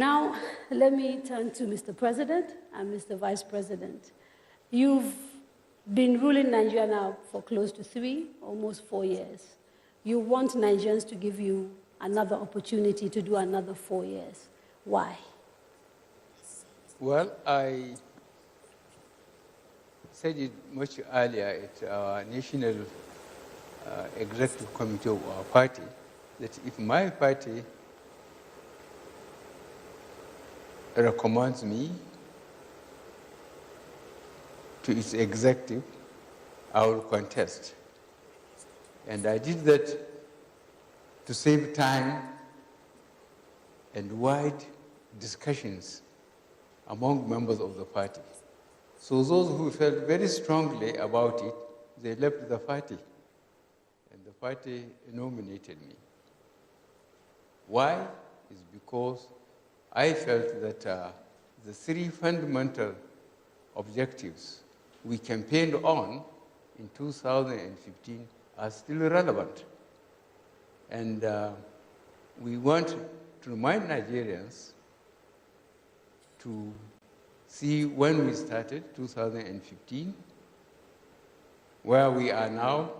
Now, let me turn to Mr. President and Mr. Vice President. You've been ruling Nigeria now for close to 3, almost 4 years. You want Nigerians to give you another opportunity to do another 4 years. Why? Well, I said it much earlier at our National Executive Committee of our party, that if my party recommends me to its executive, I will contest. And I did that to save time and wide discussions among members of the party. So those who felt very strongly about it, they left the party, and the party nominated me. Why? Is because I felt that the 3 fundamental objectives we campaigned on in 2015 are still relevant. And we want to remind Nigerians to see when we started, 2015, where we are now,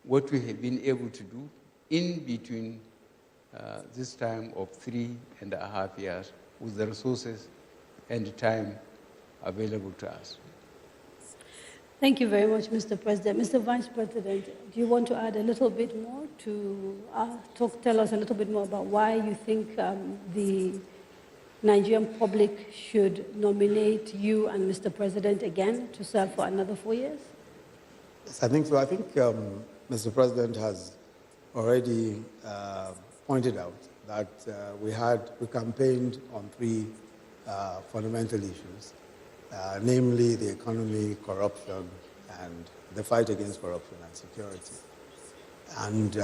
what we have been able to do in between this time of 3.5 years with the resources and the time available to us. Thank you very much, Mr. President. Mr. Vice President, do you want to add a little bit more to tell us a little bit more about why you think the Nigerian public should nominate you and Mr. President again to serve for another 4 years? Yes, I think so. I think Mr. President has already pointed out that we campaigned on 3 fundamental issues, namely the economy, corruption, and the fight against corruption and security. And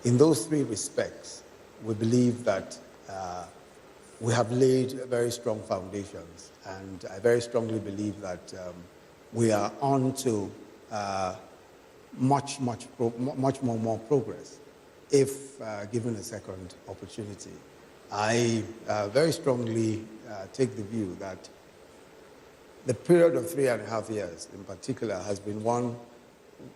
in those 3 respects, we believe that we have laid very strong foundations, and I very strongly believe that we are on to much more progress if given a second opportunity. I very strongly take the view that the period of 3.5 years in particular has been one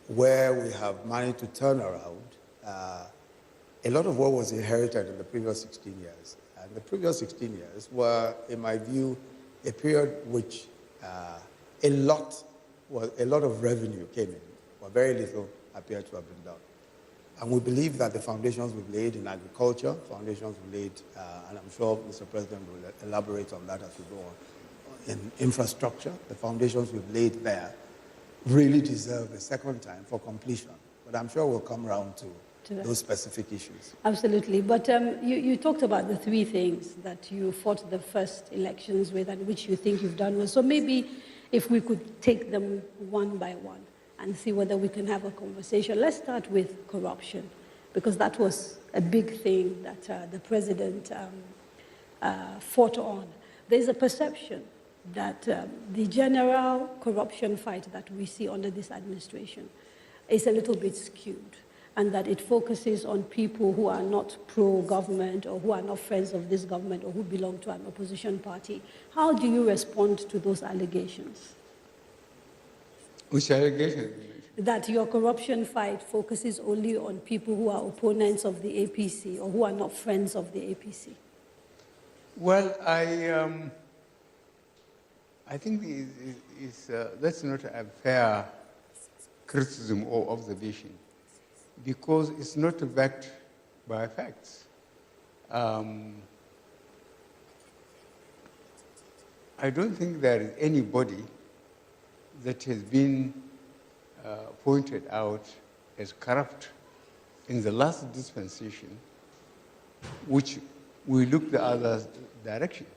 where we have managed to turn around a lot of what was inherited in the previous 16 years. And the previous 16 years were, in my view, a period which a lot of revenue came in, but very little appeared to have been done. And we believe that the foundations we've laid in agriculture, foundations we've laid, and I'm sure Mr. President will elaborate on that as we go on, in infrastructure, the foundations we've laid there really deserve a second time for completion. But I'm sure we'll come around to those specific issues. Absolutely. But you talked about the 3 things that you fought the first elections with and which you think you've done well. So maybe if we could take them one by one and see whether we can have a conversation. Let's start with corruption, because that was a big thing that the president fought on. There's a perception that the general corruption fight that we see under this administration is a little bit skewed, and that it focuses on people who are not pro-government or who are not friends of this government or who belong to an opposition party. How do you respond to those allegations? Which allegations? That your corruption fight focuses only on people who are opponents of the APC or who are not friends of the APC. Well, I think that's not a fair criticism or observation, because it's not backed by facts. I don't think there is anybody that has been pointed out as corrupt in the last dispensation, which we look the other direction.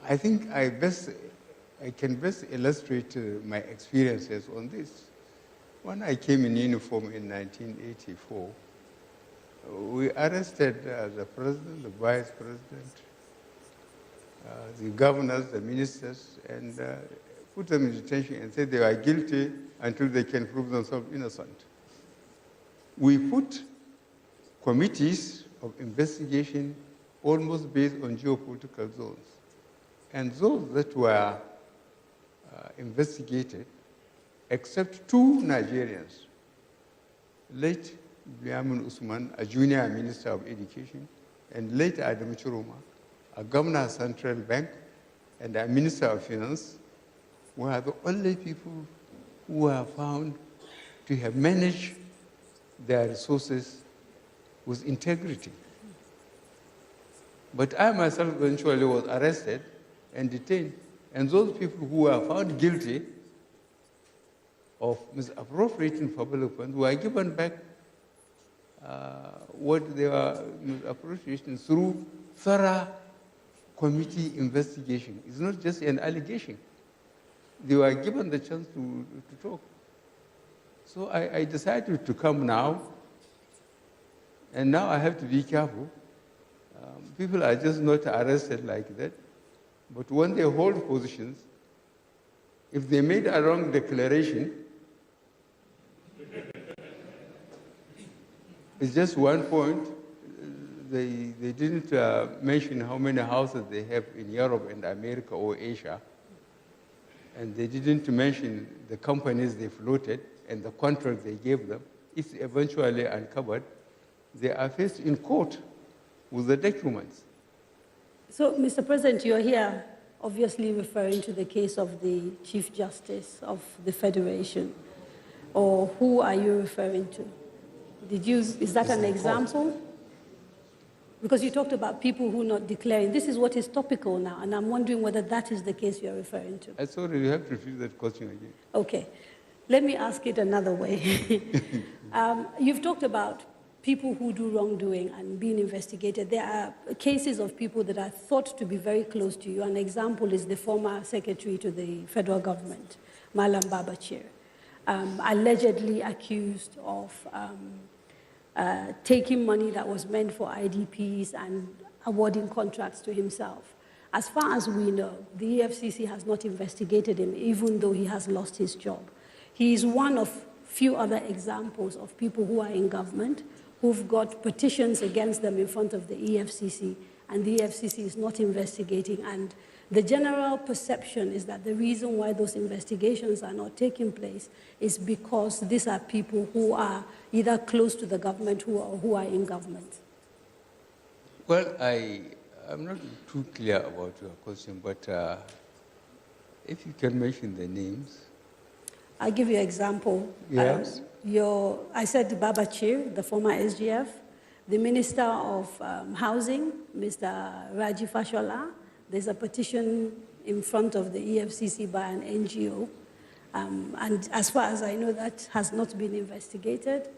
I think I can best illustrate my experiences on this. When I came in uniform in 1984, we arrested the president, the vice president, the governors, the ministers, and put them in detention and said they are guilty until they can prove themselves innocent. We put committees of investigation almost based on geopolitical zones. And those that were investigated, except two Nigerians, late Biamun Usman, a junior minister of education, and late Adam Chiroma, a governor of Central Bank, and a minister of finance, were the only people who were found to have managed their resources with integrity. But I myself eventually was arrested and detained, and those people who were found guilty of misappropriating public funds were given back what they were misappropriating through thorough committee investigation. It's not just an allegation. They were given the chance to talk. So I decided to come now, and now I have to be careful. People are just not arrested like that, but when they hold positions, if they made a wrong declaration, it's just one point. They didn't mention how many houses they have in Europe and America or Asia, and they didn't mention the companies they floated and the contract they gave them. It's eventually uncovered. They are faced in court with the documents. So, Mr. President, you're here obviously referring to the case of the Chief Justice of the Federation, or who are you referring to? Is that an example? Because you talked about people who are not declaring. This is what is topical now, and I'm wondering whether that is the case you're referring to. Sorry, you have to repeat that question again. Okay. Let me ask it another way. You've talked about people who do wrongdoing and being investigated. There are cases of people that are thought to be very close to you. An example is the former secretary to the federal government, Malam Babachir, allegedly accused of taking money that was meant for IDPs and awarding contracts to himself. As far as we know, the EFCC has not investigated him, even though he has lost his job. He is one of few other examples of people who are in government who've got petitions against them in front of the EFCC, and the EFCC is not investigating. And the general perception is that the reason why those investigations are not taking place is because these are people who are either close to the government or who are in government. Well, I'm not too clear about your question, but if you can mention the names. I'll give you an example. Yes. I said Babachir, the former SGF, the Minister of Housing, Mr. Raji Fashola. There's a petition in front of the EFCC by an NGO. And as far as I know, that has not been investigated.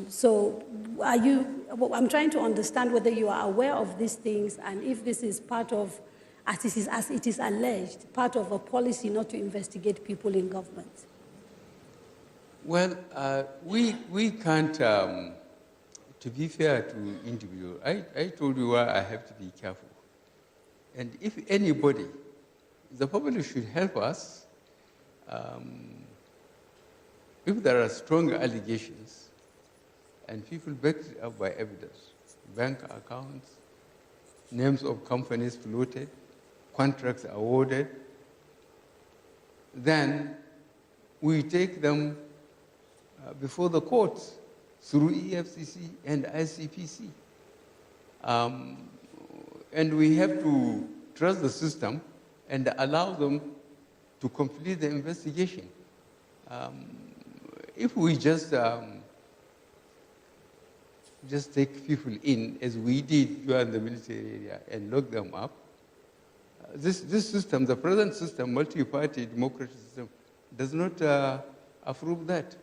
So I'm trying to understand whether you are aware of these things and if this is part of, as it is alleged, part of a policy not to investigate people in government. Well, we can't, to be fair to individuals, I told you why I have to be careful. And if anybody, the public should help us, if there are strong allegations and people backed it up by evidence, bank accounts, names of companies floated, contracts awarded, then we take them before the courts through EFCC and ICPC. And we have to trust the system and allow them to complete the investigation. If we just take people in, as we did during the military area, and lock them up, this system, the present system, multi-party democratic system, does not approve that.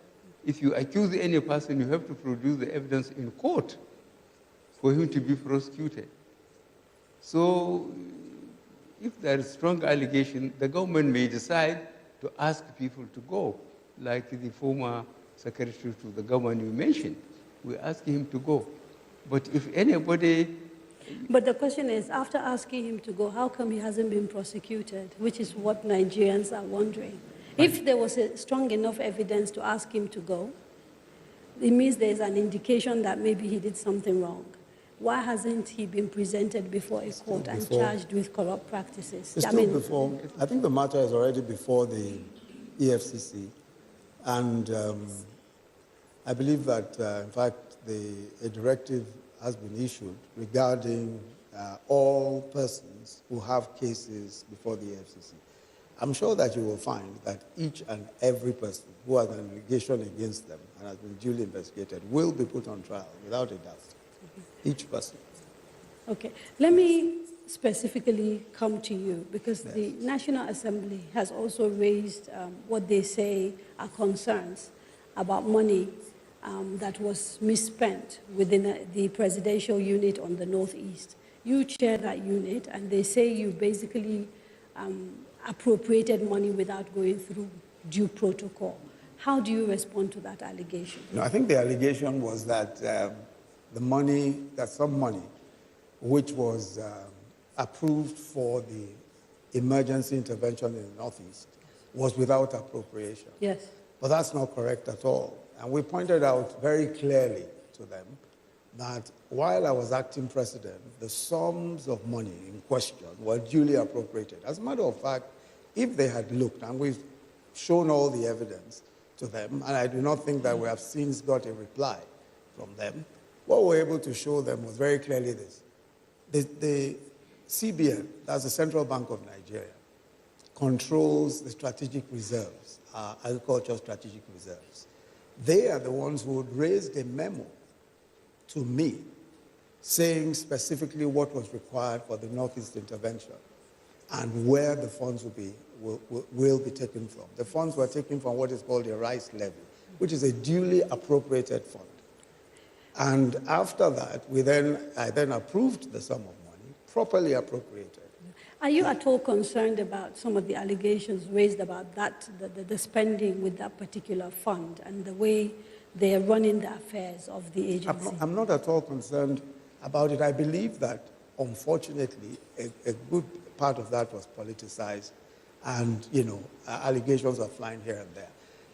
If you accuse any person, you have to produce the evidence in court for him to be prosecuted. So if there is strong allegation, the government may decide to ask people to go, like the former secretary to the government you mentioned. We ask him to go. But if anybody... But the question is, after asking him to go, how come he hasn't been prosecuted, which is what Nigerians are wondering. If there was a strong enough evidence to ask him to go, it means there's an indication that maybe he did something wrong. why hasn't he been presented before a court and charged with corrupt practices? It's still before, I think the matter is already before the EFCC, and I believe that, in fact, a directive has been issued regarding all persons who have cases before the EFCC. I'm sure that you will find that each and every person who has an allegation against them and has been duly investigated will be put on trial without a doubt. Each person. Okay. Let me specifically come to you, because Yes. the National Assembly has also raised what they say are concerns about money that was misspent within the presidential unit on the Northeast. You chair that unit, and they say you basically appropriated money without going through due protocol. How do you respond to that allegation? No, I think the allegation was that some money which was approved for the emergency intervention in the Northeast was without appropriation. Yes. But that's not correct at all. And we pointed out very clearly to them that while I was acting president, the sums of money in question were duly appropriated. As a matter of fact, if they had looked, and we've shown all the evidence to them, and I do not think that we have since got a reply from them, what we were able to show them was very clearly this. The CBN, that's the Central Bank of Nigeria, controls the strategic reserves, agricultural strategic reserves. They are the ones who had raised a memo to me saying specifically what was required for the Northeast intervention and where the funds will be taken from. The funds were taken from what is called a rice levy, which is a duly appropriated fund. And after that, I then approved the sum of money, properly appropriated. Are you at all concerned about some of the allegations raised about that, the spending with that particular fund and the way they are running the affairs of the agency? I'm not at all concerned about it. I believe that, unfortunately, a good part of that was politicized, and, allegations are flying here and there.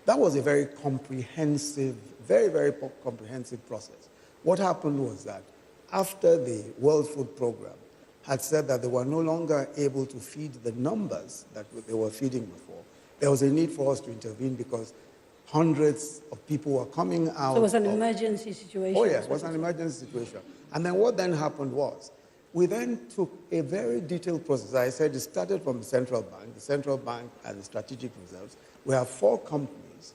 That was a very comprehensive, very, very comprehensive process. What happened was that after the World Food Program had said that they were no longer able to feed the numbers that they were feeding before, there was a need for us to intervene because hundreds of people were coming out. So it was an emergency situation? Oh, yes, it was an emergency situation. And then what then happened was, we then took a very detailed process. I said it started from the central bank and the strategic reserves. We have 4 companies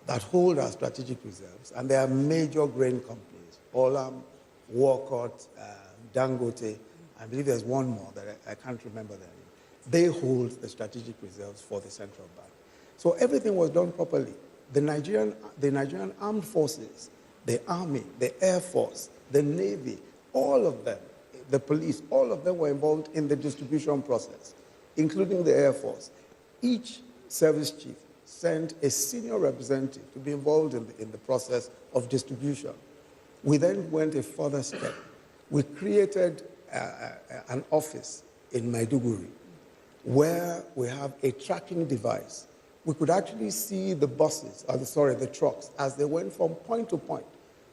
that hold our strategic reserves, and they are major grain companies: Olam, Walcott, Dangote. I believe there's one more that I can't remember their name. They hold the strategic reserves for the central bank. So everything was done properly. The Nigerian Armed Forces, the Army, the Air Force, the Navy, all of them, the police, all of them were involved in the distribution process, including the Air Force. Each service chief sent a senior representative to be involved in the process of distribution. We then went a further step. We created an office in Maiduguri where we have a tracking device. We could actually see the buses, the trucks, as they went from point to point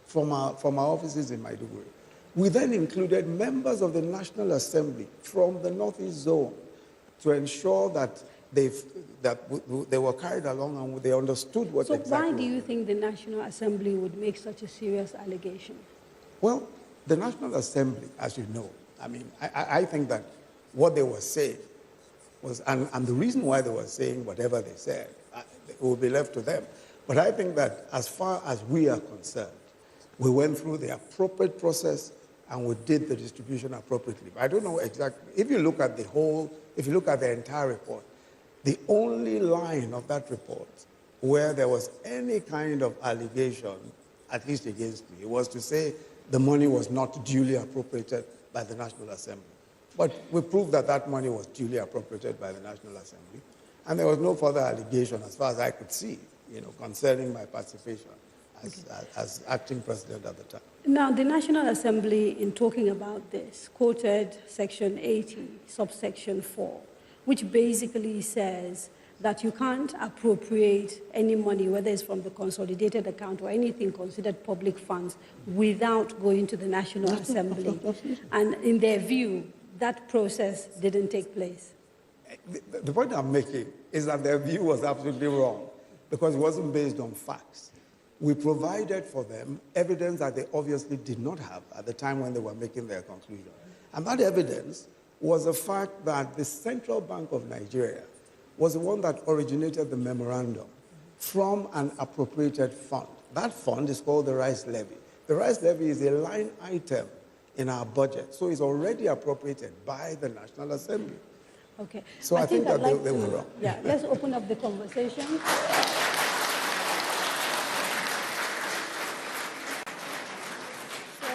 from our offices in Maiduguri. We then included members of the National Assembly from the Northeast Zone to ensure that they were carried along and they understood what exactly. So why do you think the National Assembly would make such a serious allegation? Well, the National Assembly, as you know, I think that what they were saying was, and the reason why they were saying whatever they said, it will be left to them. But I think that as far as we are concerned, we went through the appropriate process and we did the distribution appropriately. I don't know exactly. If you look at the entire report, the only line of that report where there was any kind of allegation, at least against me, was to say the money was not duly appropriated by the National Assembly. But we proved that that money was duly appropriated by the National Assembly, and there was no further allegation, as far as I could see, concerning my participation as acting president at the time. Now, the National Assembly, in talking about this, quoted Section 80, subsection 4, which basically says that you can't appropriate any money, whether it's from the consolidated account or anything considered public funds, without going to the National Assembly. And in their view, that process didn't take place. The point I'm making is that their view was absolutely wrong because it wasn't based on facts. We provided for them evidence that they obviously did not have at the time when they were making their conclusion. And that evidence was the fact that the Central Bank of Nigeria was the one that originated the memorandum from an appropriated fund. That fund is called the Rice Levy. The Rice Levy is a line item in our budget, so it's already appropriated by the National Assembly. Okay. So I think that they were wrong. Yeah, let's open up the conversation. So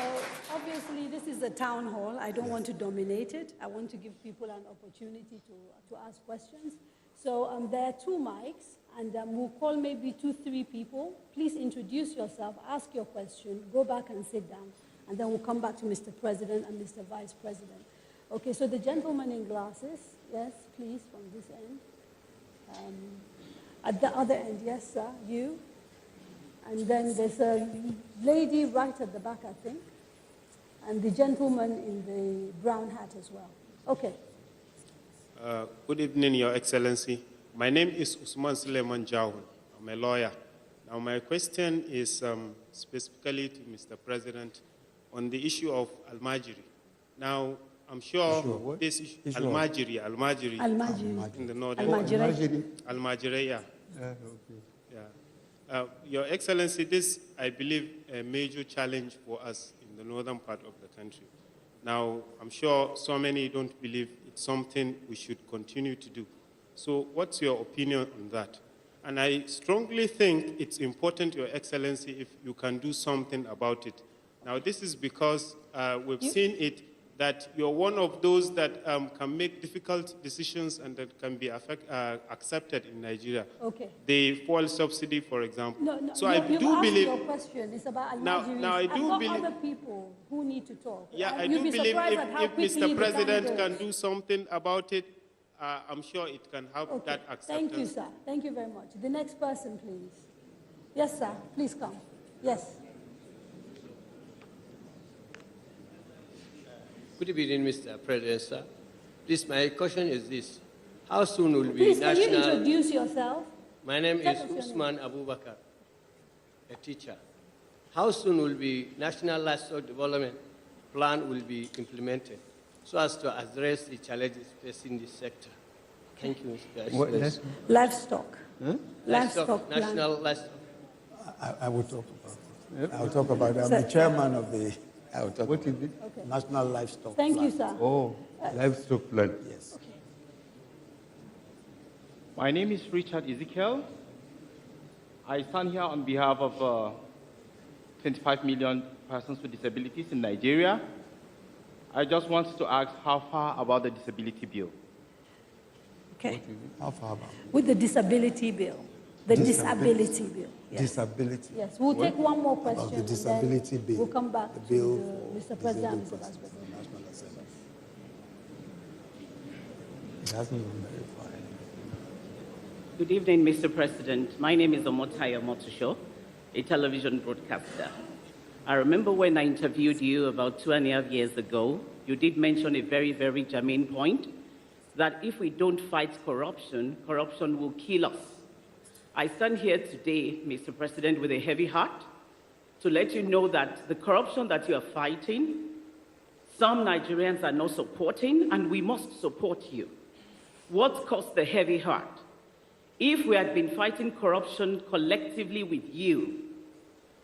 obviously this is a town hall. I don't want to dominate it. I want to give people an opportunity to ask questions. So there are 2 mics, and we'll call maybe 2, 3 people. Please introduce yourself, ask your question, go back and sit down, and then we'll come back to Mr. President and Mr. Vice President. Okay, so the gentleman in glasses, yes, please, from this end. At the other end, yes, sir, you. And then there's a lady right at the back, I think, and the gentleman in the brown hat as well. Okay. Good evening, Your Excellency. My name is Usman Suleiman Jawun. I'm a lawyer. Now, my question is specifically to Mr. President on the issue of Almajiri. Now, I'm sure this issue, Almajiri in the northern. Almajiri, yeah. Okay. Yeah. Your Excellency, this, I believe, a major challenge for us in the northern part of the country. Now, I'm sure so many don't believe it's something we should continue to do. So what's your opinion on that? And I strongly think it's important, Your Excellency, if you can do something about it. Now, this is because we've seen it that you're one of those that can make difficult decisions and that can be accepted in Nigeria. Okay. The fuel subsidy, for example. No, so I do asked believe your question. It's about now I do I've got believe other people who need to talk. Yeah, I You'll do be believe surprised if Mr. President can goes. do something about it, I'm sure it can have Okay. that acceptance. Thank you, sir. Thank you very much. The next person, please. Yes, sir. Please come. Yes. Good evening, Mr. President, sir. Please, my question is this. How soon will be Please, national... can you introduce yourself? My name Tell is us your Usman Abubakar, a teacher. How soon will be National Livestock Development Plan will be implemented so as to address the challenges facing this sector? Thank you, Mr. President. Livestock. Huh? Livestock plan. National Livestock. I will talk about it. I'll talk about it. I'm the chairman of the What is it? Okay. National Livestock Thank Plan. you, sir. Oh, livestock plan. Yes. Okay. My name is Richard Ezekiel. I stand here on behalf of 25 million persons with disabilities in Nigeria. I just want to ask how far about the disability bill? Okay. How far about? With the disability bill. The disability bill. Yes. Disability. Yes. We'll take one more question. About the and disability then bill. We'll come back The to bill Mr. for President and Mr. disabled Vice persons President. in the National Assembly. It hasn't gone very far. Good evening, Mr. President. My name is Omotaya Motusho, a television broadcaster. I remember when I interviewed you about 2.5 years ago, you did mention a very, very germane point, that if we don't fight corruption, corruption will kill us. I stand here today, Mr. President, with a heavy heart to let you know that the corruption that you are fighting, some Nigerians are not supporting, and we must support you. What caused the heavy heart? If we had been fighting corruption collectively with you,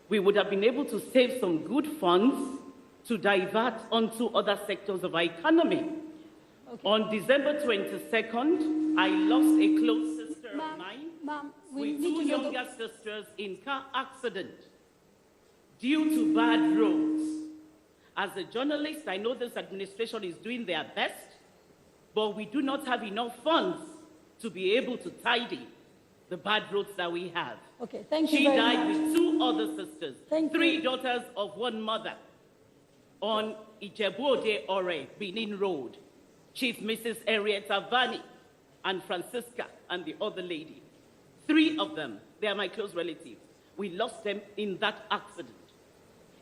we would have been able to save some good funds to divert onto other sectors of our economy. Okay. On December 22nd, I lost a close sister of mine with 2 younger sisters in car accident due to bad roads. As a journalist, I know this administration is doing their best, but we do not have enough funds to be able to tidy the bad roads that we have. Okay, thank you She very died much. with 2 other sisters, Thank 3 you. daughters of 1 mother on Ijebu-Ode Ore, Benin Road. Chief Mrs. Henrietta Vani and Francisca and the other lady. 3 of them, they are my close relatives. We lost them in that accident.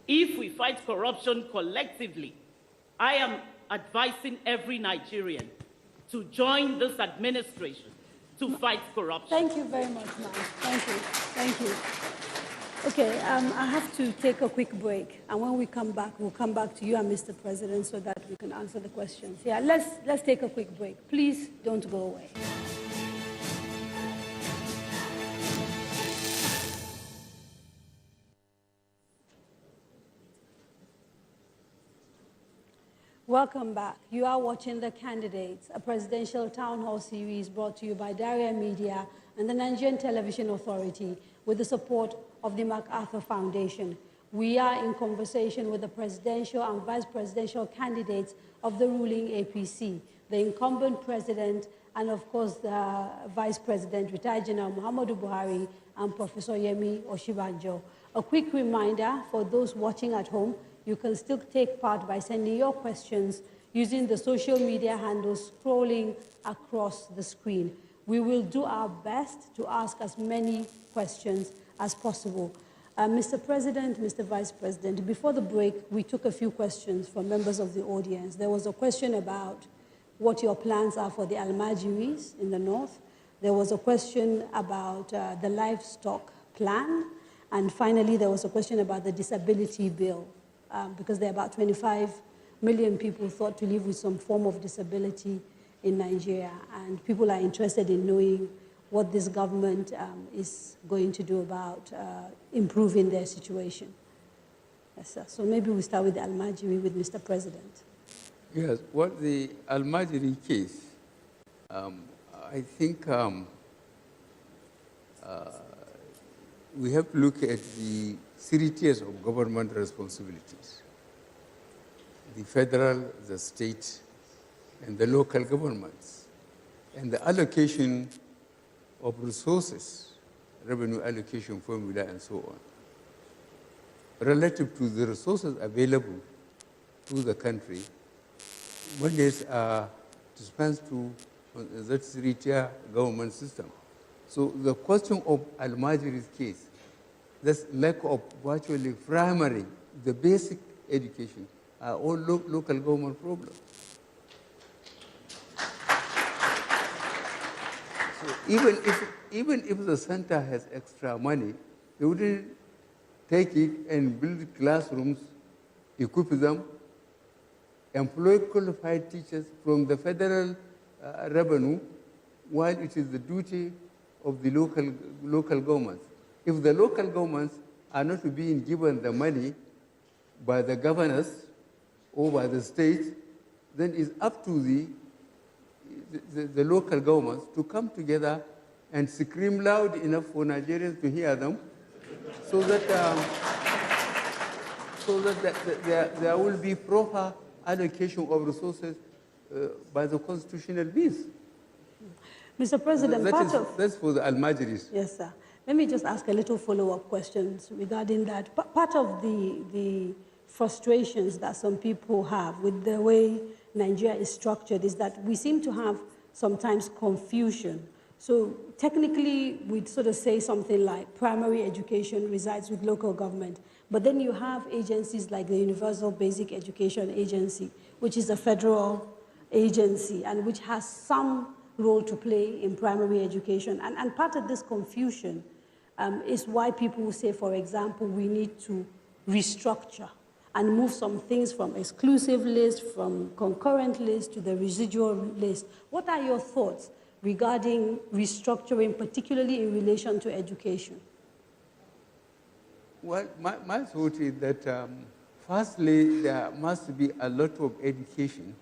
If we fight corruption collectively, I am advising every Nigerian to join this administration to fight corruption. Thank you very much, ma'am. Thank you. Thank you. Okay, I have to take a quick break, and when we come back, we'll come back to you and Mr. President so that we can answer the questions. Yeah, let's take a quick break. Please don't go away. Welcome back. You are watching The Candidates, a presidential town hall series brought to you by Daria Media and the Nigerian Television Authority with the support of the MacArthur Foundation. We are in conversation with the presidential and vice presidential candidates of the ruling APC, the incumbent president, and of course the vice president, retired General Muhammadu Buhari, and Professor Yemi Osinbajo. A quick reminder for those watching at home, you can still take part by sending your questions using the social media handles scrolling across the screen. We will do our best to ask as many questions as possible. Mr. President, Mr. Vice President, before the break, we took a few questions from members of the audience. There was a question about what your plans are for the Almajiris in the north. There was a question about the livestock plan. And finally, there was a question about the disability bill. Because there are about 25 million people thought to live with some form of disability in Nigeria, and people are interested in knowing what this government is going to do about improving their situation. Yes, sir. So maybe we start with the Almajiri with Mr. President. Yes, what the Almajiri case, I think we have to look at the 3 tiers of government responsibilities: the federal, the state, and the local governments, and the allocation of resources, revenue allocation formula, and so on, relative to the resources available to the country. Monies are dispensed to that 3-tier government system. So the question of Almajiri's case, this lack of virtually primary, the basic education, are all local government problems. So even if the center has extra money, they wouldn't take it and build classrooms, equip them, employ qualified teachers from the federal revenue, while it is the duty of the local governments. If the local governments are not being given the money by the governors or by the state, then it's up to the local governments to come together and scream loud enough for Nigerians to hear them, so that there will be proper allocation of resources by the constitutional means. Mr. President, that's for the Almajiris. Yes, sir. Let me just ask a little follow-up questions regarding that. Part of the frustrations that some people have with the way Nigeria is structured is that we seem to have sometimes confusion. So technically, we'd sort of say something like primary education resides with local government, but then you have agencies like the Universal Basic Education Agency, which is a federal agency and which has some role to play in primary education. And part of this confusion is why people will say, for example, we need to restructure and move some things from exclusive list, from concurrent list to the residual list. What are your thoughts regarding restructuring, particularly in relation to education? Well, my thought is that firstly, there must be a lot of education.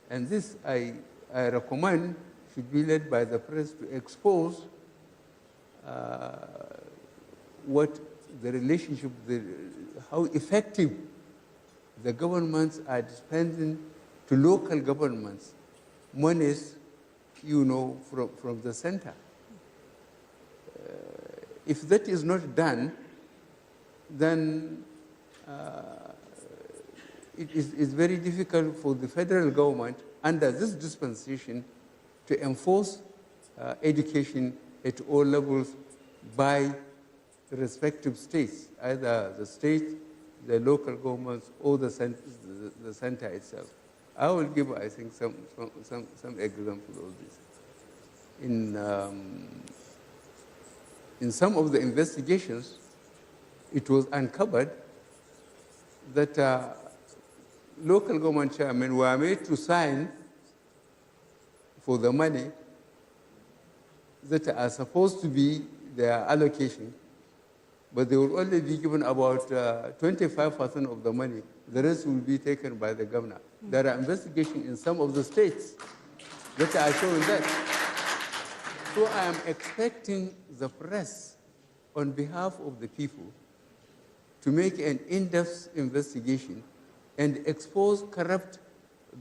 And this I recommend should be led by the press to expose what the relationship, how effective the governments are dispensing to local governments monies, from the center. If that is not done, then it is very difficult for the federal government under this dispensation to enforce education at all levels by the respective states, either the state, the local governments, or the center itself. I will give, I think, some examples of this. In some of the investigations, it was uncovered that local government chairmen were made to sign for the money that are supposed to be their allocation, but they will only be given about 25% of the money. The rest will be taken by the governor. There are investigations in some of the states that are showing that. So I am expecting the press, on behalf of the people, to make an in-depth investigation and expose corrupt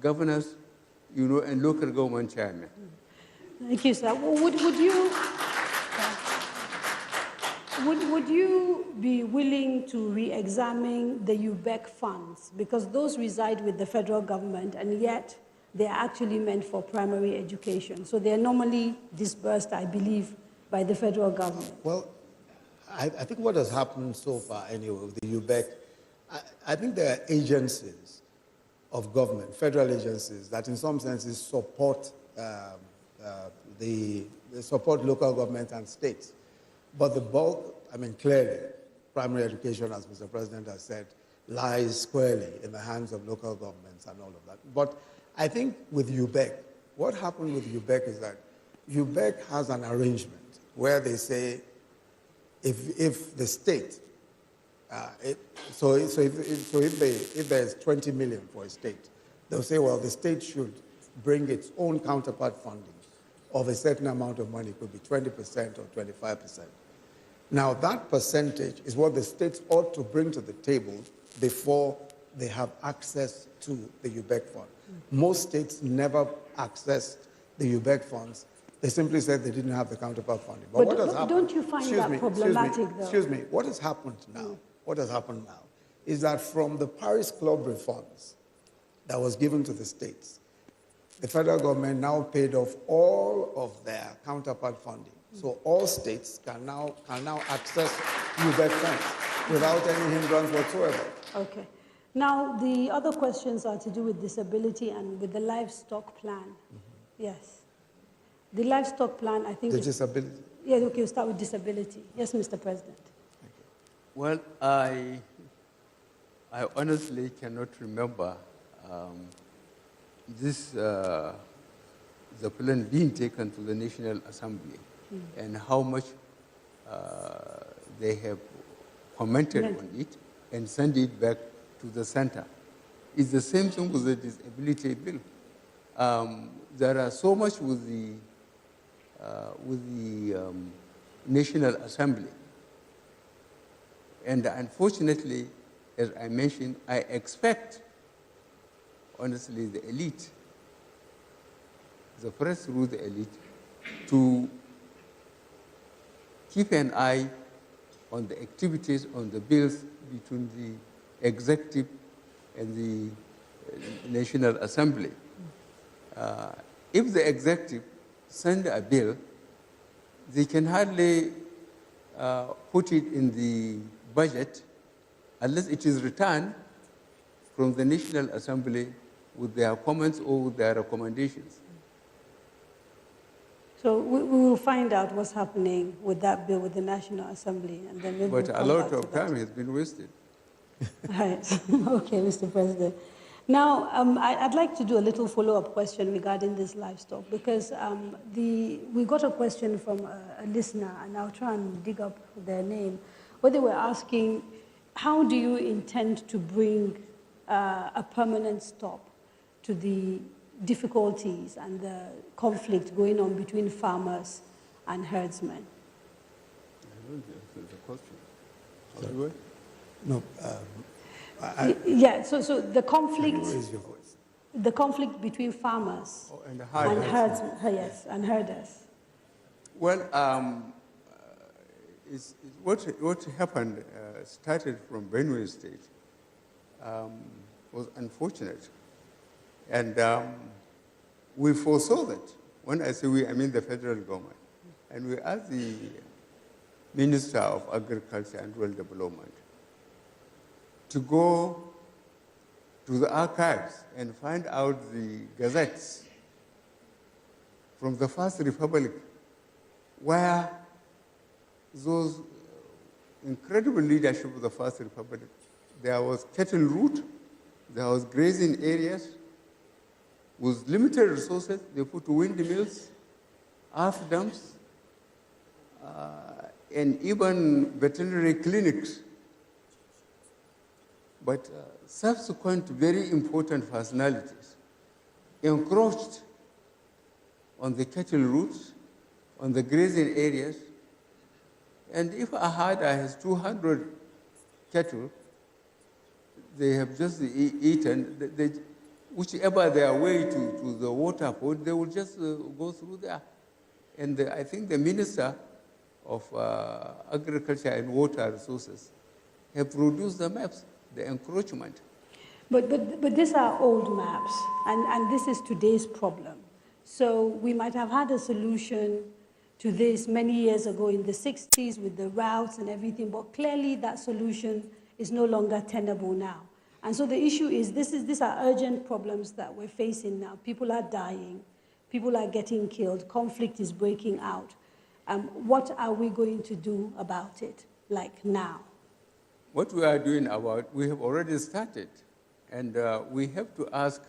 governors, and local government chairmen. Thank you, sir. Would you be willing to re-examine the UBEC funds? Because those reside with the federal government, and yet they are actually meant for primary education. So they are normally disbursed, I believe, by the federal government. Well, I think what has happened so far, anyway, with the UBEC, I think there are agencies of government, federal agencies, that in some senses support they support local government and states. But the bulk, clearly, primary education, as Mr. President has said, lies squarely in the hands of local governments and all of that. But I think with UBEC, what happened with UBEC is that UBEC has an arrangement where they say if the state, if there's 20 million for a state, they'll say, well, the state should bring its own counterpart funding of a certain amount of money. It could be 20% or 25%. Now, that percentage is what the states ought to bring to the table before they have access to the UBEC fund. Most states never accessed the UBEC funds. They simply said they didn't have the counterpart funding. But what has happened? Don't you find that problematic, though? Excuse me. What has happened now? What has happened now is that from the Paris Club reforms that was given to the states, the federal government now paid off all of their counterpart funding. So all states can now access UBEC funds without any hindrance whatsoever. Okay. Now, the other questions are to do with disability and with the livestock plan. Yes. The livestock plan, I think... The disability? Yeah, okay, we'll start with disability. Yes, Mr. President. Well, I honestly cannot remember the plan being taken to the National Assembly and how much they have commented on it and sent it back to the center. It's the same thing with the disability bill. There are so much with the National Assembly. And unfortunately, as I mentioned, I expect, honestly, the elite, the press through the elite, to keep an eye on the activities, on the bills between the executive and the National Assembly. If the executive send a bill, they can hardly put it in the budget unless it is returned from the National Assembly with their comments or with their recommendations. So we will find out what's happening with that bill with the National Assembly, and then maybe But we'll a come lot back to of time has been wasted. Right. Okay, Mr. President. Now, I'd like to do a little follow-up question regarding this livestock, because we got a question from a listener, and I'll try and dig up their name, where they were asking, how do you intend to bring a permanent stop to the difficulties and the conflict going on between farmers and herdsmen? The question. How do No. Yeah, so the conflict... Raise your voice. The conflict between farmers and and herders. Well, what happened started from Benue State was unfortunate, and we foresaw that when I say we, I mean the federal government. And we asked the Minister of Agriculture and Rural Development to go to the archives and find out the gazettes from the First Republic where those incredible leadership of the First Republic, there was cattle route, there was grazing areas. With limited resources, they put windmills, earth dams, and even veterinary clinics. But subsequent very important personalities encroached on the cattle routes, on the grazing areas. And if a herder has 200 cattle, they have just eaten, whichever their way to the water point, they will just go through there. And I think the Minister of Agriculture and Water Resources have produced the maps, the encroachment. But these are old maps, and this is today's problem. So we might have had a solution to this many years ago in the 60s with the routes and everything, but clearly that solution is no longer tenable now. And so the issue is, these are urgent problems that we're facing now. People are dying, people are getting killed, conflict is breaking out. What are we going to do about it, like now? What we are doing we have already started, and we have to ask,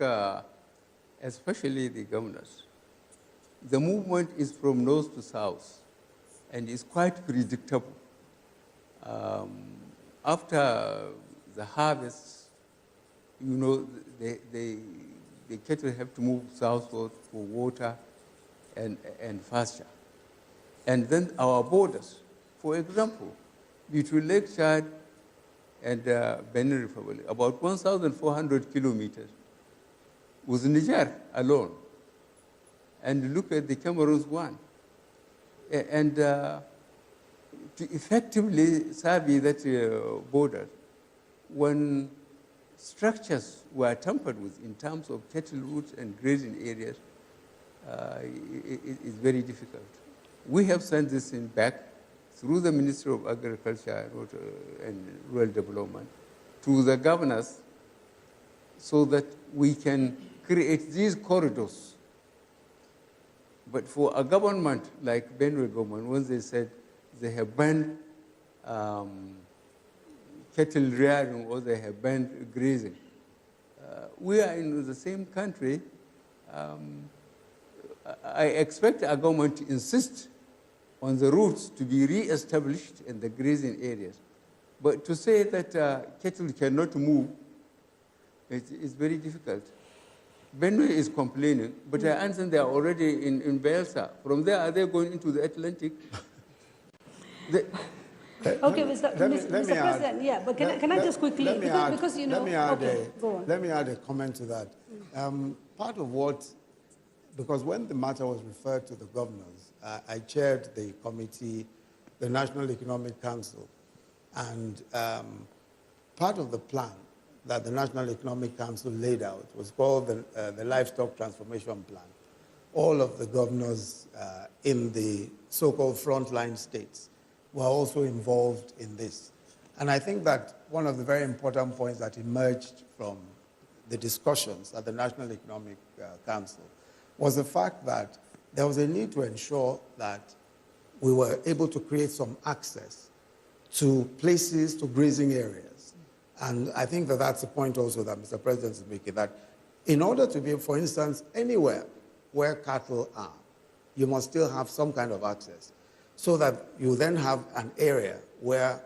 especially the governors. The movement is from north to south, and it's quite predictable. After the harvest, you know, the cattle have to move southward for water and pasture. And then our borders, for example, between Lake Chad and Benin Republic, about 1,400 kilometers with Niger alone. And look at the Cameroon's one. And to effectively survey that border, when structures were tampered with in terms of cattle routes and grazing areas, it is very difficult. We have sent this in back through the Ministry of Agriculture and Rural Development to the governors so that we can create these corridors. But for a government like Benue government, when they said they have banned cattle rearing or they have banned grazing, we are in the same country. I expect our government to insist on the routes to be re-established in the grazing areas. But to say that cattle cannot move, it's very difficult. Benue is complaining, but I understand they are already in Bielsa. From there, are they going into the Atlantic? Okay, Mr. President, yeah, but can I just quickly, because you know, let me add a comment to that. Part of what, because when the matter was referred to the governors, I chaired the committee, the National Economic Council, and part of the plan that the National Economic Council laid out was called the Livestock Transformation Plan. All of the governors in the so-called frontline states were also involved in this. And I think that one of the very important points that emerged from the discussions at the National Economic Council was the fact that there was a need to ensure that we were able to create some access to places, to grazing areas. And I think that that's the point also that Mr. President is making, that in order to be, for instance, anywhere where cattle are, you must still have some kind of access, so that you then have an area where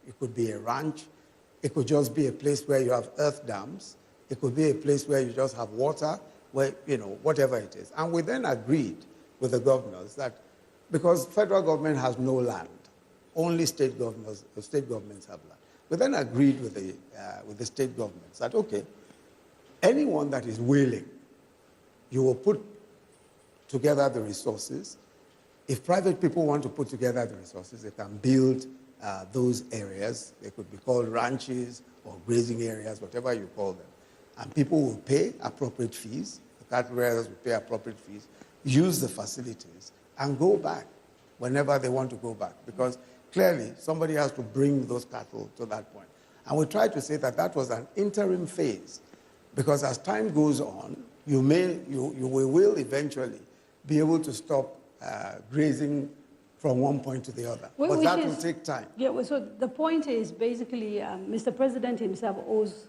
it could be a ranch, it could just be a place where you have earth dams, it could be a place where you just have water, where, you know, whatever it is. And we then agreed with the governors that, because federal government has no land, only state governments have land. We then agreed with the state governments that, okay, anyone that is willing, you will put together the resources. If private people want to put together the resources, they can build those areas. They could be called ranches or grazing areas, whatever you call them. And people will pay appropriate fees. The cattle rearers will pay appropriate fees. use the facilities, and go back whenever they want to go back. Because clearly, somebody has to bring those cattle to that point. And we try to say that that was an interim phase, because as time goes on, you will eventually be able to stop grazing from one point to the other. But that will take time. Yeah, well, so the point is basically Mr. President himself owes,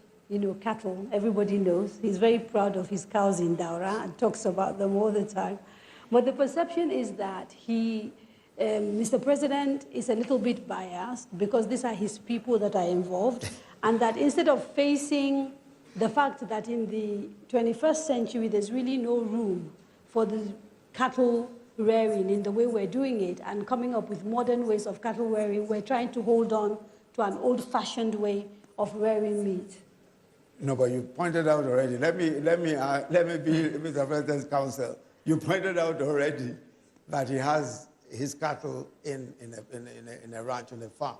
cattle. Everybody knows. He's very proud of his cows in Daura and talks about them all the time. But the perception is that Mr. President is a little bit biased because these are his people that are involved, and that instead of facing the fact that in the 21st century there's really no room for the cattle rearing in the way we're doing it and coming up with modern ways of cattle rearing, we're trying to hold on to an old-fashioned way of rearing meat. No, but you pointed out already. Let me be Mr. President's counsel. You pointed out already that he has his cattle in a ranch, on a farm.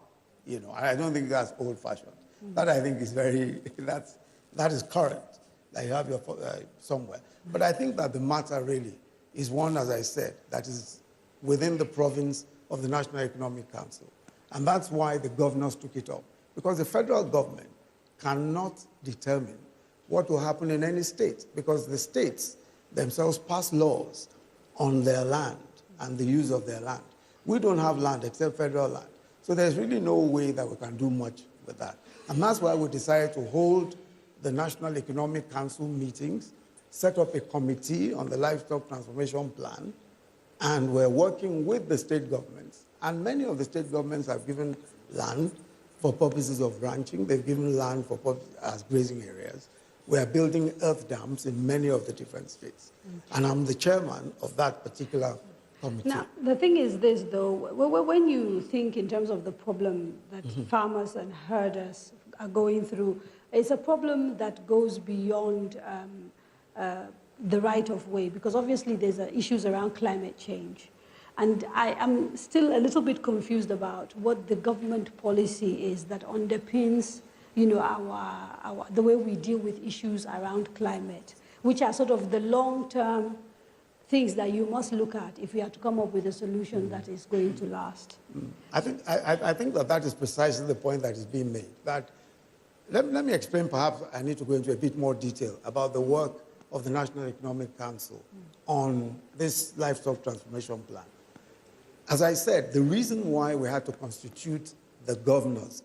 I don't think that's old-fashioned. That I think is that is current. That you have your somewhere. But I think that the matter really is one, as I said, that is within the province of the National Economic Council. And that's why the governors took it up. Because the federal government cannot determine what will happen in any state, because the states themselves pass laws on their land and the use of their land. We don't have land except federal land. So there's really no way that we can do much with that. And that's why we decided to hold the National Economic Council meetings, set up a committee on the livestock transformation plan, and we're working with the state governments. And many of the state governments have given land for purposes of ranching. They've given land for as grazing areas. We're building earth dams in many of the different states. And I'm the chairman of that particular committee. Now, the thing is this, though, when you think in terms of the problem that farmers and herders are going through, it's a problem that goes beyond the right of way, because obviously there's issues around climate change. And I am still a little bit confused about what the government policy is that underpins, the way we deal with issues around climate, which are sort of the long-term things that you must look at if we are to come up with a solution that is going to last. I think that is precisely the point that is being made. That let me explain, perhaps I need to go into a bit more detail about the work of the National Economic Council on this livestock transformation plan. As I said, the reason why we had to constitute the governors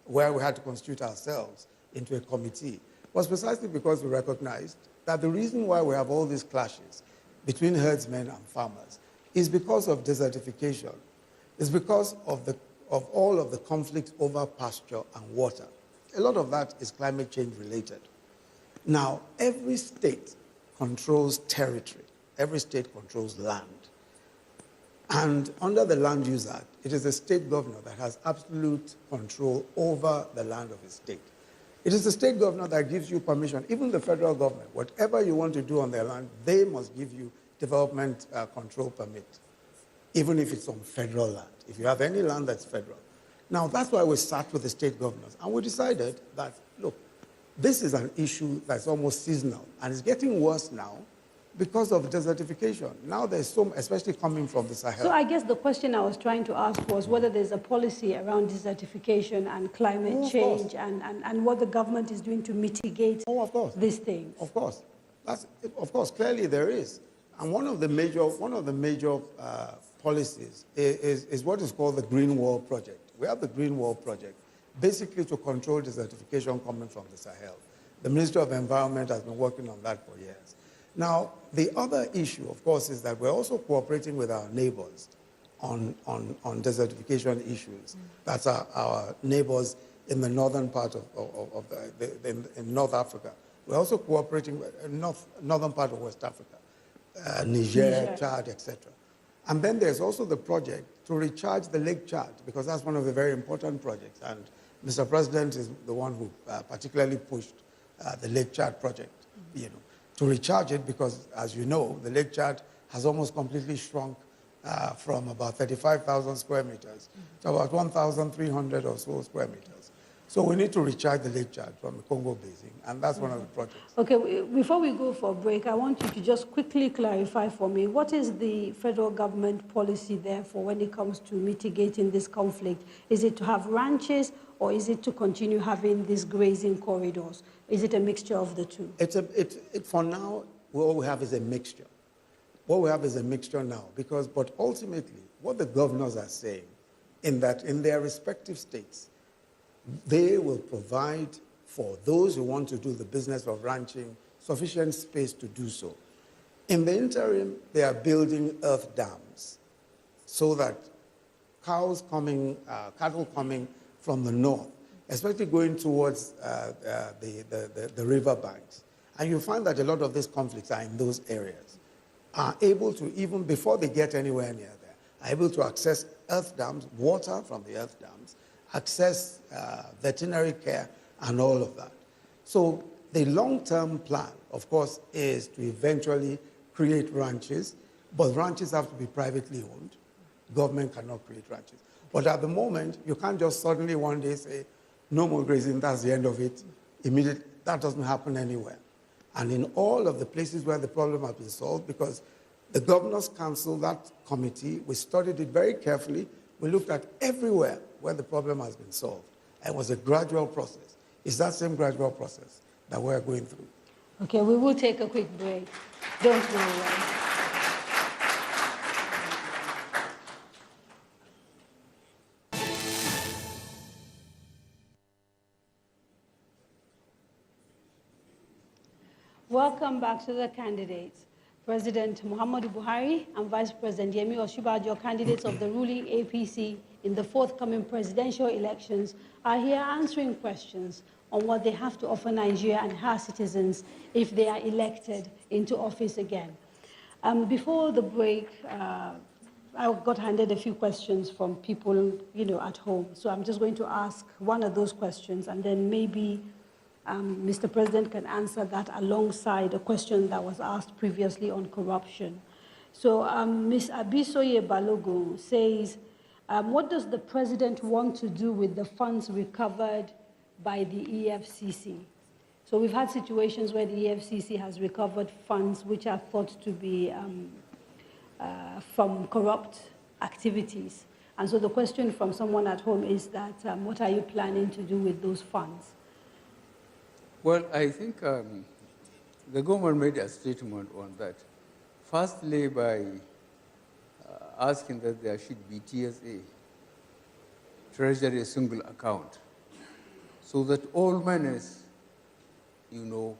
where we had to constitute ourselves into a committee was precisely because we recognized that the reason why we have all these clashes between herdsmen and farmers is because of desertification. It's because of all of the conflicts over pasture and water. A lot of that is climate change related. Now, every state controls territory. Every state controls land. And under the Land Use Act, it is the state governor that has absolute control over the land of his state. It is the state governor that gives you permission, even the federal government, whatever you want to do on their land, they must give you development control permit, even if it's on federal land, if you have any land that's federal. Now, that's why we sat with the state governors, and we decided that, look, this is an issue that's almost seasonal, and it's getting worse now because of desertification. Now there's some, especially coming from the Sahel. So I guess the question I was trying to ask was whether there's a policy around desertification and climate change and what the government is doing to mitigate these things. Of course. Of course, clearly there is. And one of the major policies is what is called the Green Wall Project. We have the Green Wall Project, basically to control desertification coming from the Sahel. The Ministry of Environment has been working on that for years. Now, the other issue, of course, is that we're also cooperating with our neighbors on desertification issues. That's our neighbors in the northern part in North Africa. We're also cooperating with northern part of West Africa, Niger, Chad, etc. And then there's also the project to recharge the Lake Chad, because that's one of the very important projects. And Mr. President is the one who particularly pushed the Lake Chad project, to recharge it, because, as you know, the Lake Chad has almost completely shrunk from about 35,000 square meters to about 1,300 or so square meters. So we need to recharge the lake charge from the Congo Basin, and that's one of the projects. Okay, before we go for a break, I want you to just quickly clarify for me, what is the federal government policy there for when it comes to mitigating this conflict? Is it to have ranches, or is it to continue having these grazing corridors? Is it a mixture of the two? For now, what we have is a mixture. What we have is a mixture now, but ultimately, what the governors are saying, in that in their respective states, they will provide for those who want to do the business of ranching sufficient space to do so. In the interim, they are building earth dams so that cattle coming from the north, especially going towards the river banks. And you find that a lot of these conflicts are in those areas, are able to, even before they get anywhere near there, are able to access earth dams, water from the earth dams, access veterinary care, and all of that. So the long-term plan, of course, is to eventually create ranches, but ranches have to be privately owned. Government cannot create ranches. But at the moment, you can't just suddenly one day say, no more grazing, that's the end of it. Immediately, that doesn't happen anywhere. And in all of the places where the problem has been solved, because the Governor's Council, that committee, we studied it very carefully. We looked at everywhere where the problem has been solved. It was a gradual process. It's that same gradual process that we're going through. Okay, we will take a quick break. Don't go away. Welcome back to the candidates. President Muhammadu Buhari and Vice President Yemi Osinbajo, candidates of the ruling APC in the forthcoming presidential elections, are here answering questions on what they have to offer Nigeria and her citizens if they are elected into office again. Before the break, I got handed a few questions from people, at home. So I'm just going to ask one of those questions, and then maybe Mr. President can answer that alongside a question that was asked previously on corruption. So Ms. Abisoye Balogun says, what does the president want to do with the funds recovered by the EFCC? So we've had situations where the EFCC has recovered funds which are thought to be from corrupt activities. And so the question from someone at home is that, what are you planning to do with those funds? Well, I think the government made a statement on that. Firstly, by asking that there should be TSA, Treasury Single Account, so that all monies, either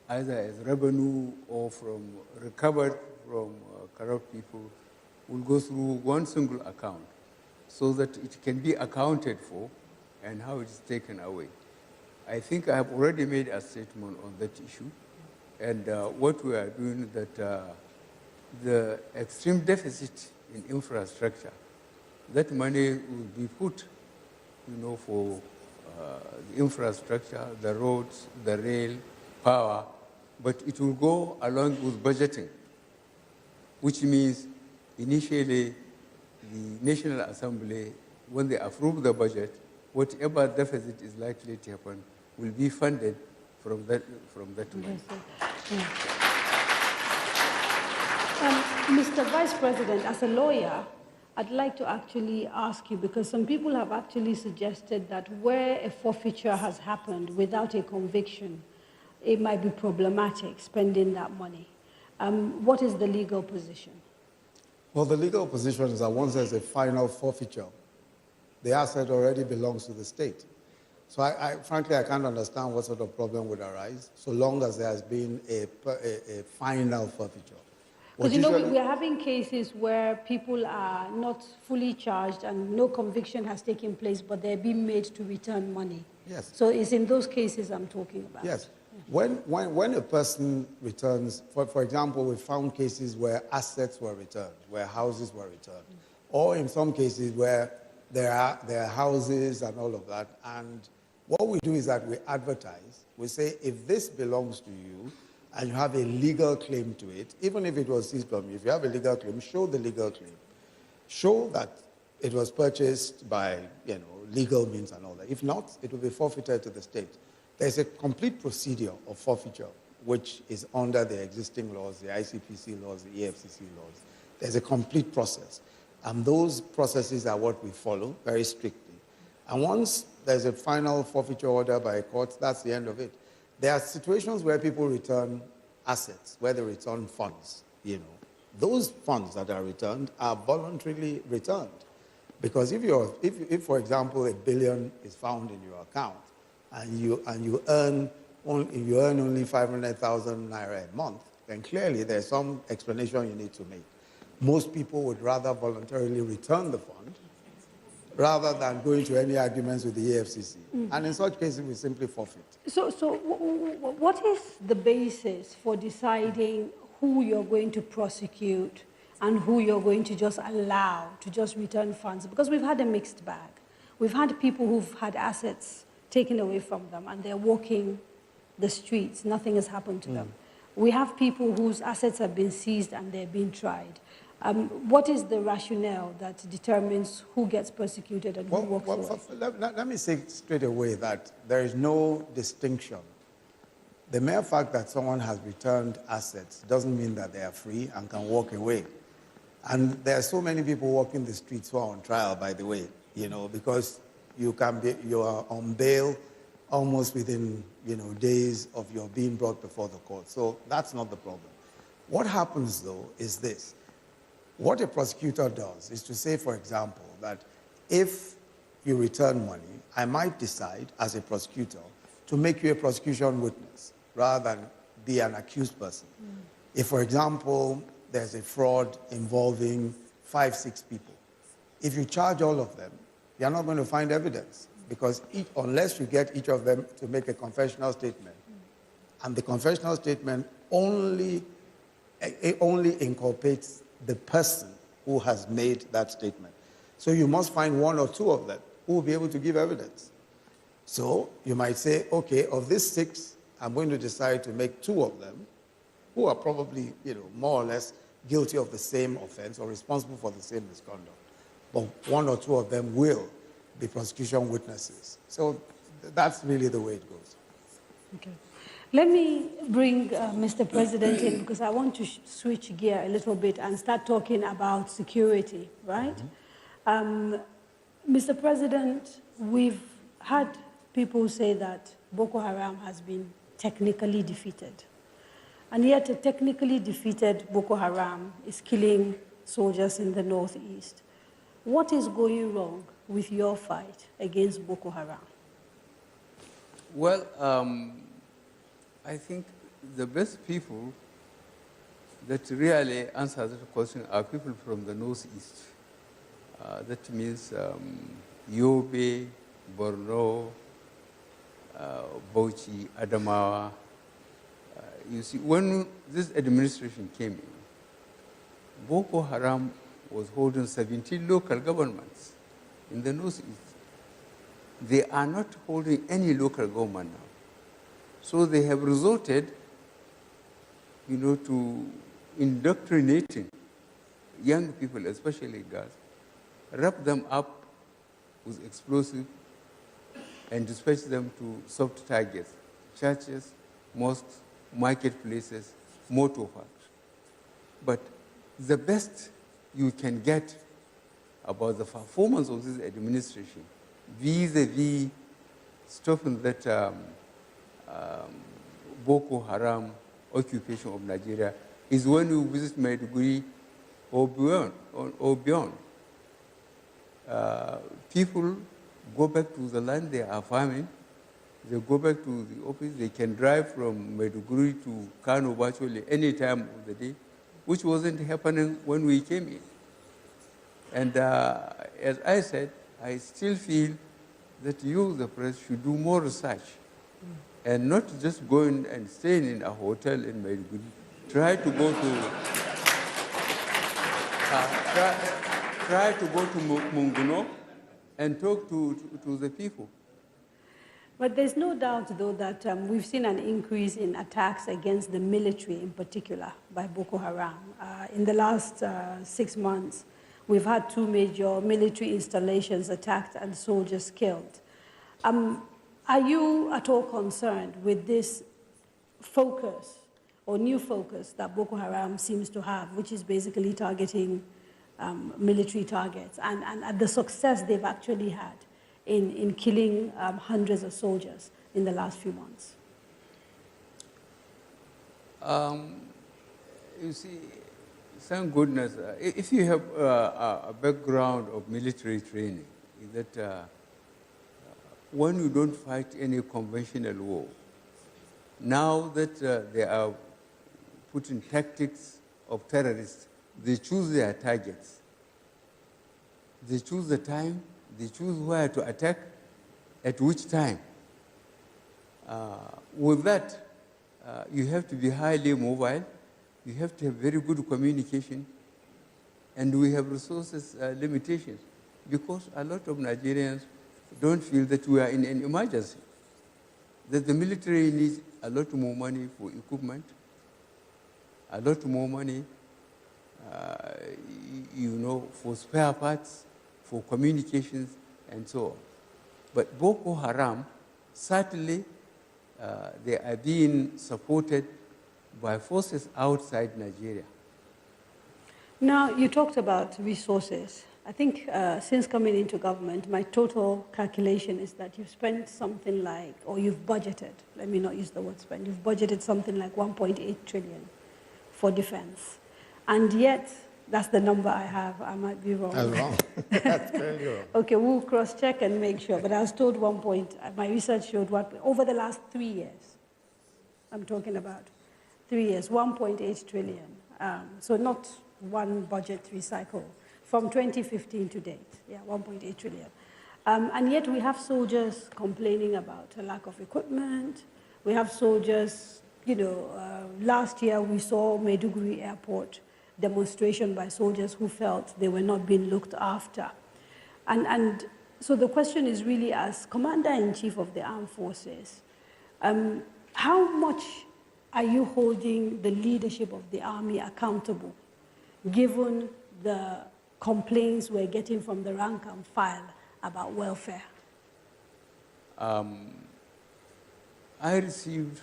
as revenue or from recovered from corrupt people, will go through one single account, so that it can be accounted for and how it is taken away. I think I have already made a statement on that issue, and what we are doing is that the extreme deficit in infrastructure, that money will be put, for the infrastructure, the roads, the rail, power, but it will go along with budgeting, which means initially the National Assembly, when they approve the budget, whatever deficit is likely to happen will be funded from that money. Mr. Vice President, as a lawyer, I'd like to actually ask you, because some people have actually suggested that where a forfeiture has happened without a conviction, it might be problematic spending that money. What is the legal position? Well, the legal position is that once there's a final forfeiture, the asset already belongs to the state. So frankly, I can't understand what sort of problem would arise so long as there has been a final forfeiture. Because we are having cases where people are not fully charged and no conviction has taken place, but they're being made to return money. Yes. So it's in those cases I'm talking about. Yes. When a person returns, for example, we found cases where assets were returned, where houses were returned, or in some cases where there are houses and all of that. And what we do is that we advertise. We say, if this belongs to you and you have a legal claim to it, even if it was seized from you, if you have a legal claim, show the legal claim. Show that it was purchased by, legal means and all that. If not, it will be forfeited to the state. There's a complete procedure of forfeiture, which is under the existing laws, the ICPC laws, the EFCC laws. There's a complete process. And those processes are what we follow very strictly. And once there's a final forfeiture order by a court, that's the end of it. There are situations where people return assets, where they return funds, Those funds that are returned are voluntarily returned. Because if for example, $1 billion is found in your account and you earn only 500,000 naira a month, then clearly there's some explanation you need to make. Most people would rather voluntarily return the fund rather than go into any arguments with the EFCC. And in such cases, we simply forfeit. So what is the basis for deciding who you're going to prosecute and who you're going to just allow to just return funds? Because we've had a mixed bag. We've had people who've had assets taken away from them and they're walking the streets. Nothing has happened to them. We have people whose assets have been seized and they're being tried. What is the rationale that determines who gets persecuted and who walks away? Let me say straight away that there is no distinction. The mere fact that someone has returned assets doesn't mean that they are free and can walk away. And there are so many people walking the streets who are on trial, by the way, because you are on bail almost within, days of your being brought before the court. So that's not the problem. What happens, though, is this. What a prosecutor does is to say, for example, that if you return money, I might decide as a prosecutor to make you a prosecution witness rather than be an accused person. If, for example, there's a fraud involving 5, 6 people, if you charge all of them, you're not going to find evidence because unless you get each of them to make a confessional statement, and the confessional statement only inculpates the person who has made that statement. So you must find 1 or 2 of them who will be able to give evidence. So you might say, okay, of these 6, I'm going to decide to make 2 of them who are probably, more or less guilty of the same offense or responsible for the same misconduct. But 1 or 2 of them will be prosecution witnesses. So that's really the way it goes. Okay. Let me bring Mr. President in because I want to switch gear a little bit and start talking about security, right? Mr. President, we've had people say that Boko Haram has been technically defeated. And yet a technically defeated Boko Haram is killing soldiers in the northeast. What is going wrong with your fight against Boko Haram? Well, I think the best people that really answer that question are people from the northeast. That means Yobe, Borno, Bauchi, Adamawa. You see, when this administration came in, Boko Haram was holding 17 local governments in the northeast. They are not holding any local government now. So they have resorted, to indoctrinating young people, especially girls, wrap them up with explosives and dispatch them to soft targets, churches, mosques, marketplaces, motor parks. But the best you can get about the performance of this administration vis-a-vis stopping that Boko Haram occupation of Nigeria is when you visit Maiduguri or beyond. People go back to the land they are farming. They go back to the office. They can drive from Maiduguri to Kano virtually any time of the day, which wasn't happening when we came in. And as I said, I still feel that you, the press, should do more research and not just going and staying in a hotel in Maiduguri. Try to go to Munguno and talk to the people. But there's no doubt, though, that we've seen an increase in attacks against the military in particular by Boko Haram. In the last 6 months, We've had 2 major military installations attacked and soldiers killed. Are you at all concerned with this focus or new focus that Boko Haram seems to have, which is basically targeting military targets, and the success they've actually had in killing hundreds of soldiers in the last few months? You see, thank goodness, if you have a background of military training, is that when you don't fight any conventional war, now that they are putting tactics of terrorists, they choose their targets. They choose the time, they choose where to attack, at which time. With that, you have to be highly mobile, you have to have very good communication, and we have resources limitations, because a lot of Nigerians don't feel that we are in an emergency, that the military needs a lot more money for equipment, a lot more money, for spare parts, for communications, and so on. But Boko Haram, certainly, they are being supported by forces outside Nigeria. Now, you talked about resources. I think since coming into government, my total calculation is that you've spent something like, or you've budgeted, let me not use the word spend, you've budgeted something like 1.8 trillion for defense. And yet, that's the number I have. I might be wrong. That's wrong. That's very wrong. Okay, we'll cross-check and make sure. But I was told my research showed over the last 3 years, I'm talking about 3 years, 1.8 trillion. So not one budget recycle from 2015 to date. Yeah, 1.8 trillion. And yet we have soldiers complaining about a lack of equipment. We have soldiers, last year we saw Maiduguri Airport demonstration by soldiers who felt they were not being looked after. And so the question is really, as Commander-in-Chief of the Armed Forces, how much are you holding the leadership of the Army accountable, given the complaints we're getting from the rank and file about welfare? I received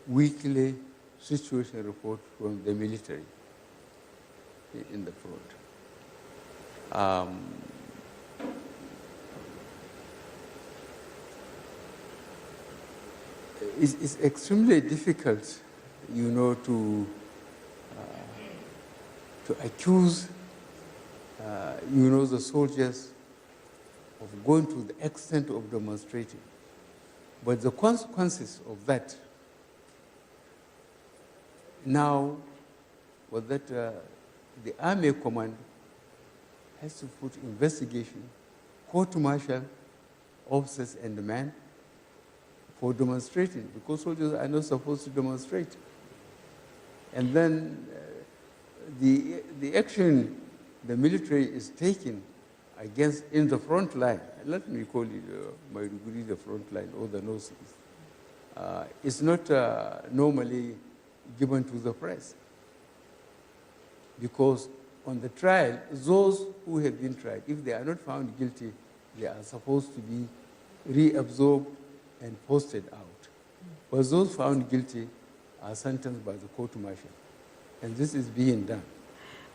weekly situation report from the military in the front. It's extremely difficult, to accuse, the soldiers of going to the extent of demonstrating. But the consequences of that now was that the Army Command has to put investigation, court-martial officers and men for demonstrating, because soldiers are not supposed to demonstrate. And then the action the military is taking against in the front line, let me call it Maiduguri the front line or the northeast, is not normally given to the press. Because on the trial, those who have been tried, if they are not found guilty, they are supposed to be reabsorbed and posted out. But those found guilty are sentenced by the court-martial. And this is being done.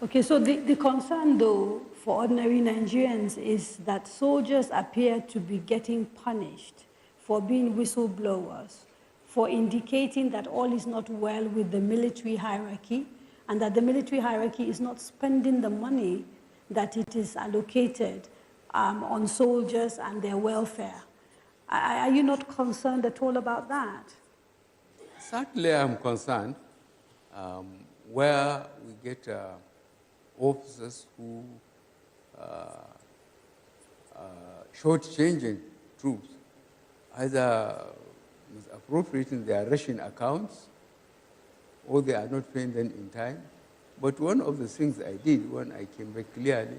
Okay, so the concern, though, for ordinary Nigerians is that soldiers appear to be getting punished for being whistleblowers, for indicating that all is not well with the military hierarchy, and that the military hierarchy is not spending the money that it is allocated on soldiers and their welfare. Are you not concerned at all about that? Certainly I'm concerned, where we get officers who short-changing troops, either misappropriating their ration accounts, or they are not paying them in time. But one of the things I did when I came back clearly,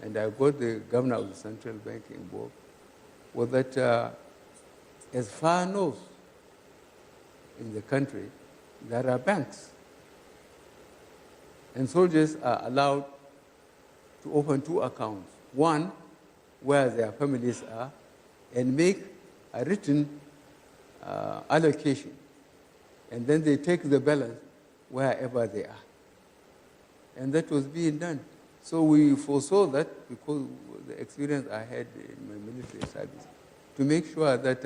and I got the governor of the central bank involved, was that as far north in the country, there are banks. And soldiers are allowed to open 2 accounts. One, where their families are, and make a written allocation. And then they take the balance wherever they are. And that was being done. So we foresaw that because of the experience I had in my military service, to make sure that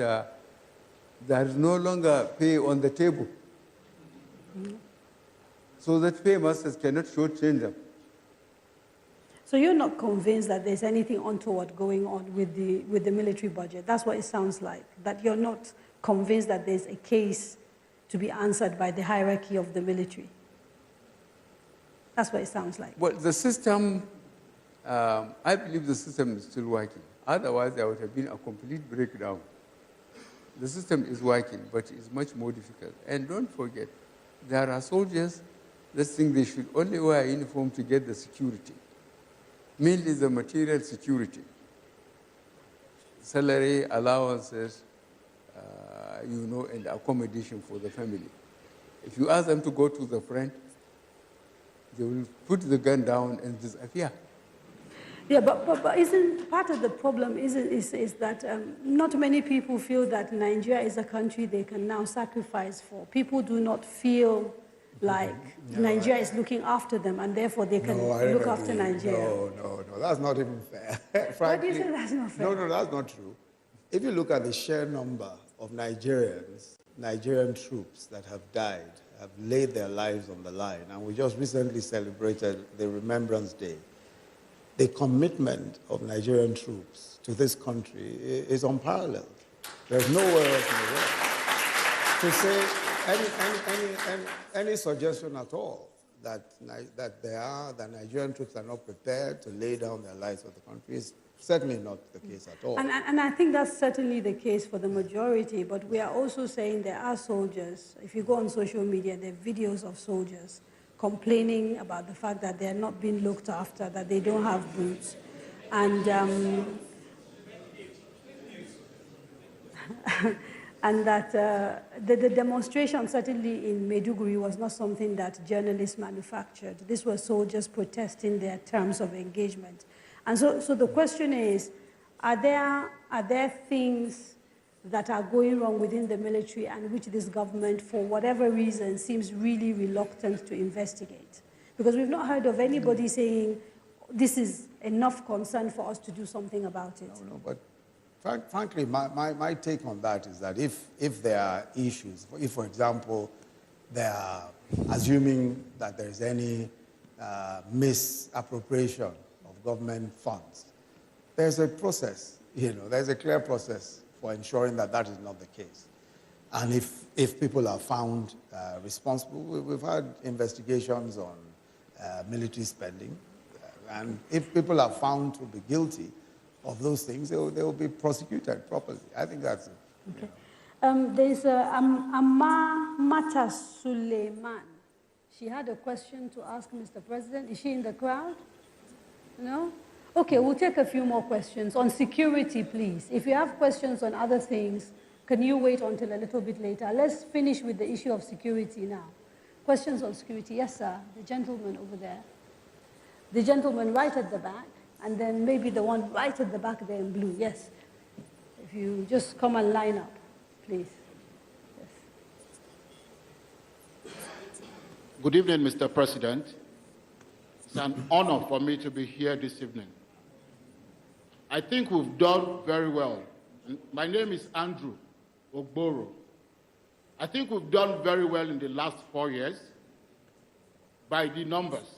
there is no longer pay on the table. So that paymasters cannot shortchange them. So you're not convinced that there's anything untoward going on with the military budget? That's what it sounds like, that you're not convinced that there's a case to be answered by the hierarchy of the military. That's what it sounds like. Well, the system, I believe the system is still working. Otherwise, there would have been a complete breakdown. The system is working, but it's much more difficult. And don't forget, there are soldiers that think they should only wear a uniform to get the security, mainly the material security, salary, allowances, and accommodation for the family. If you ask them to go to the front, they will put the gun down and disappear. Yeah, but isn't part of the problem is that not many people feel that Nigeria is a country they can now sacrifice for. People do not feel like Nigeria is looking after them, and therefore they can look after Nigeria. No, that's not even fair. Why do you say that's not fair? No, that's not true. If you look at the sheer number of Nigerian troops that have died, have laid their lives on the line, and we just recently celebrated the Remembrance Day, the commitment of Nigerian troops to this country is unparalleled. There's nowhere else in the world to say any suggestion at all that the Nigerian troops are not prepared to lay down their lives for the country is certainly not the case at all. And I think that's certainly the case for the majority, but we are also saying there are soldiers. If you go on social media, there are videos of soldiers complaining about the fact that they're not being looked after, that they don't have boots. And, and that the demonstration, certainly in Maiduguri, was not something that journalists manufactured. These were soldiers protesting their terms of engagement. And so the question is, are there things that are going wrong within the military and which this government, for whatever reason, seems really reluctant to investigate? Because we've not heard of anybody saying, this is enough concern for us to do something about it. No, but frankly, my take on that is that if there are issues, if, for example, they are assuming that there is any misappropriation of government funds, there's a process, there's a clear process for ensuring that that is not the case. And if people are found responsible, we've had investigations on military spending, and if people are found to be guilty of those things, they will be prosecuted properly. I think that's it. Okay. There's Amma Mata Suleiman. She had a question to ask Mr. President. Is she in the crowd? No? Okay, we'll take a few more questions. On security, please. If you have questions on other things, can you wait until a little bit later? Let's finish with the issue of security now. Questions on security? Yes, sir. The gentleman over there. The gentleman right at the back, and then maybe the one right at the back there in blue. Yes. If you just come and line up, please. Yes. Good evening, Mr. President. It's an honor for me to be here this evening. I think we've done very well. My name is Andrew Ogboro. I think we've done very well in the last 4 years by the numbers.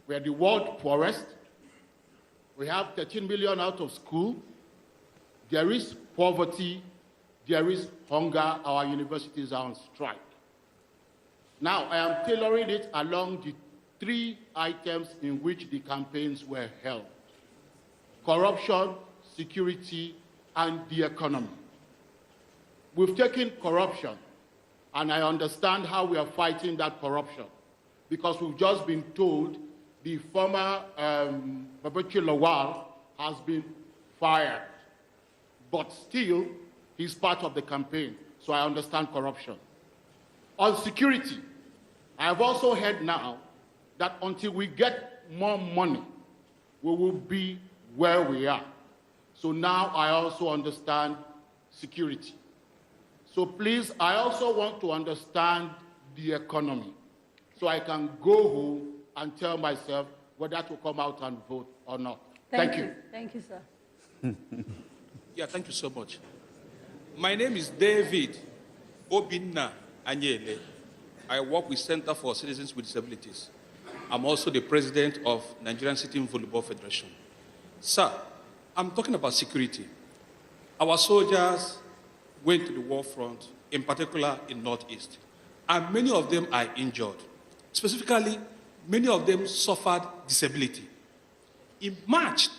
We are the world poorest. We have 13 million out of school. There is poverty. There is hunger. Our universities are on strike. Now, I am tailoring it along the 3 items in which the campaigns were held: corruption, security, and the economy. We've taken corruption, and I understand how we are fighting that corruption, because we've just been told the former Babachir Lawal has been fired, but still he's part of the campaign, so I understand corruption. On security, I have also heard now that until we get more money we will be where we are. So now I also understand security. So please, I also want to understand the economy so I can go home and tell myself whether to come out and vote or not. Thank you. Thank you, sir. Yeah, thank you so much. My name is David Obinna Anyele. I work with Center for Citizens with Disabilities. I'm also the president of Nigerian Sitting Volleyball Federation. Sir, I'm talking about security. Our soldiers went to the war front, in particular in Northeast, and many of them are injured. Specifically, many of them suffered disability. In March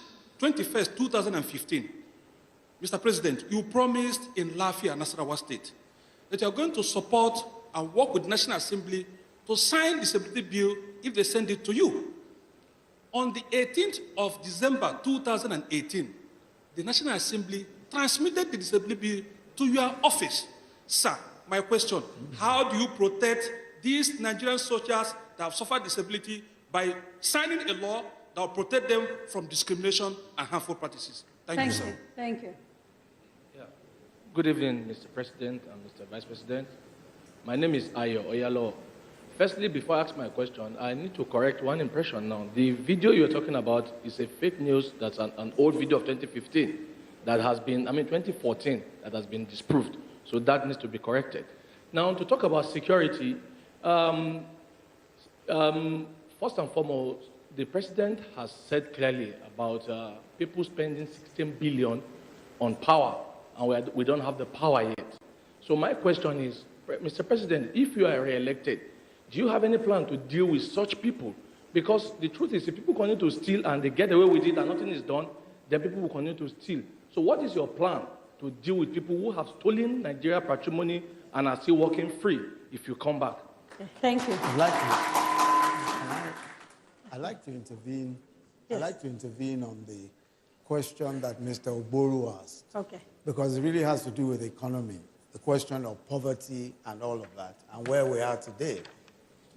21st, 2015, Mr. President, you promised in Lafia, Nasarawa State, that you are going to support and work with the National Assembly to sign the disability bill if they send it to you. On the 18th of December 2018, the National Assembly transmitted the disability bill to your office. Sir, my question, how do you protect these Nigerian soldiers that have suffered disability by signing a law that will protect them from discrimination and harmful practices? Thank you, sir. Thank you. Good evening, Mr. President and Mr. Vice President. My name is Ayo Oyalo. Firstly, before I ask my question, I need to correct one impression now. The video you're talking about is a fake news. That's an old video of 2015 that has been, 2014, that has been disproved. So that needs to be corrected. Now, to talk about security, first and foremost, the president has said clearly about people spending 16 billion on power, and we don't have the power yet. So my question is, Mr. President, if you are re-elected, do you have any plan to deal with such people? Because the truth is, if people continue to steal and they get away with it and nothing is done, then people will continue to steal. So what is your plan to deal with people who have stolen Nigeria patrimony and are still walking free if you come back? Thank you. I'd like to intervene. Yes. I'd like to intervene on the question that Mr. Oboru asked. Okay. Because it really has to do with the economy, the question of poverty and all of that, and where we are today,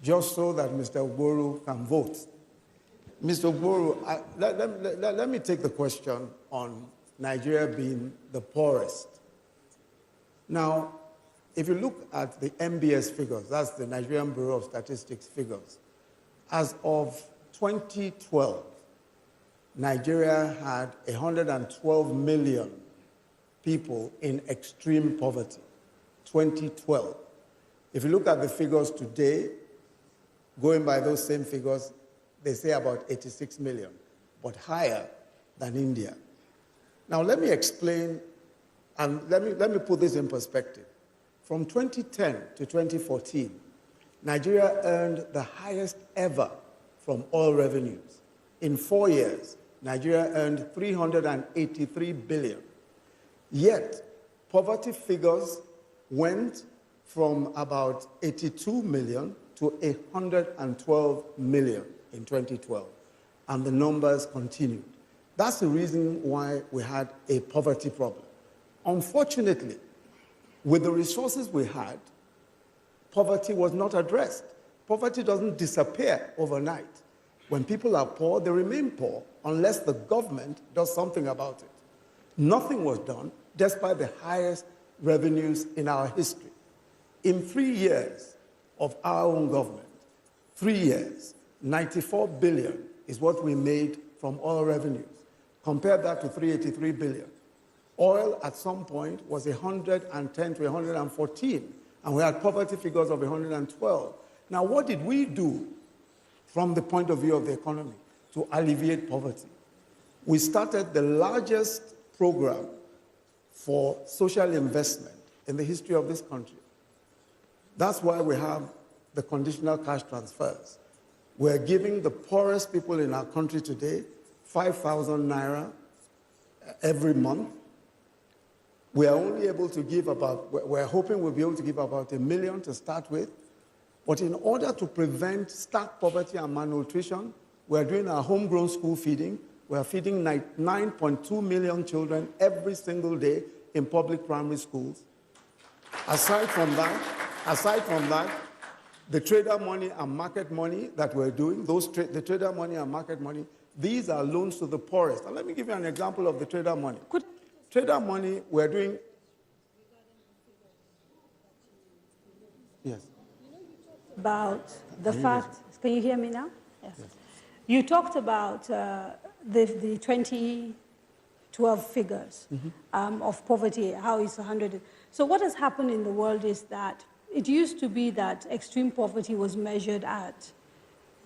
just so that Mr. Oboru can vote. Mr. Oboru, let me take the question on Nigeria being the poorest. Now, if you look at the MBS figures, that's the Nigerian Bureau of Statistics figures, as of 2012, Nigeria had 112 million people in extreme poverty, 2012. If you look at the figures today, going by those same figures, they say about 86 million, but higher than India. Now let me explain, and let me put this in perspective. From 2010 to 2014, Nigeria earned the highest ever from oil revenues. In 4 years, Nigeria earned 383 billion. Yet, poverty figures went from about 82 million to 112 million in 2012, and the numbers continued. That's the reason why we had a poverty problem. Unfortunately, with the resources we had, poverty was not addressed. Poverty doesn't disappear overnight. When people are poor, they remain poor unless the government does something about it. Nothing was done, despite the highest revenues in our history. In 3 years of our own government, 3 years, 94 billion is what we made from oil revenues. Compare that to 383 billion. Oil at some point was 110 to 114, and we had poverty figures of 112. Now, what did we do from the point of view of the economy to alleviate poverty? We started the largest program for social investment in the history of this country. That's why we have the conditional cash transfers. We're giving the poorest people in our country today 5,000 naira every month. We are only able to give we're hoping we'll be able to give about 1 million to start with. But in order to prevent stark poverty and malnutrition, we're doing our homegrown school feeding. We're feeding 9.2 million children every single day in public primary schools. Aside from that, the trader money and market money that we're doing, the trader money and market money these are loans to the poorest. And let me give you an example of the trader money. Trader money, we're doing... Yes. About the fact, can you hear me now? Yes. You talked about the 2012 figures of poverty, how it's 100. So what has happened in the world is that it used to be that extreme poverty was measured at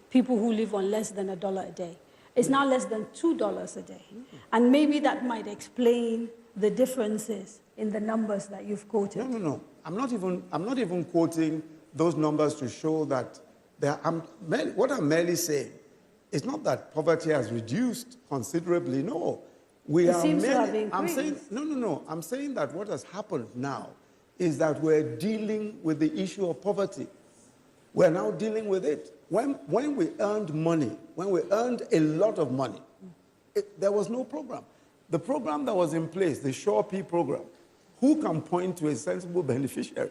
people who live on less than $1 a day. It's now less than $2 a day. And maybe that might explain the differences in the numbers that you've quoted. No. I'm not even quoting those numbers to show that what I'm merely saying is not that poverty has reduced considerably. No. It seems to have increased. I'm saying, no. I'm saying that what has happened now is that we're dealing with the issue of poverty. We're now dealing with it. When we earned money, when we earned a lot of money, there was no program. The program that was in place, the Sure P program, who can point to a sensible beneficiary?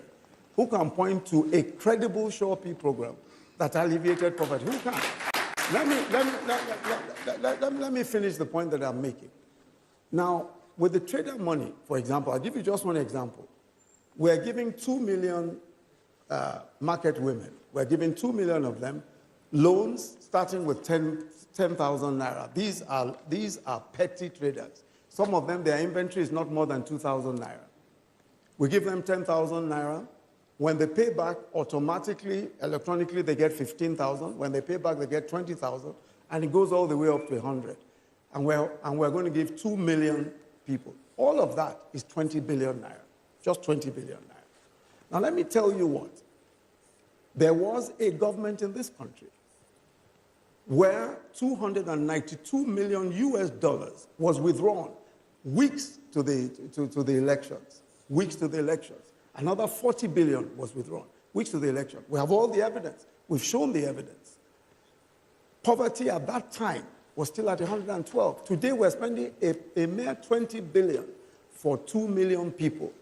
Who can point to a credible Sure P program that alleviated poverty? Who can? Let me finish the point that I'm making. Now, with the trader money, for example, I'll give you just one example. We're giving 2 million market women. We're giving 2 million of them loans starting with 10,000 naira. These are petty traders. Some of them, their inventory is not more than 2,000 naira. We give them 10,000 naira. When they pay back, automatically, electronically, they get 15,000. When they pay back, they get 20,000. And it goes all the way up to 100. And we're going to give 2 million people. All of that is 20 billion naira. Just 20 billion naira. Now, let me tell you what. There was a government in this country where $292 million was withdrawn weeks to the elections. Weeks to the elections. Another 40 billion was withdrawn weeks to the election. We have all the evidence. We've shown the evidence. Poverty at that time was still at 112. Today, we're spending a mere 20 billion for 2 million people.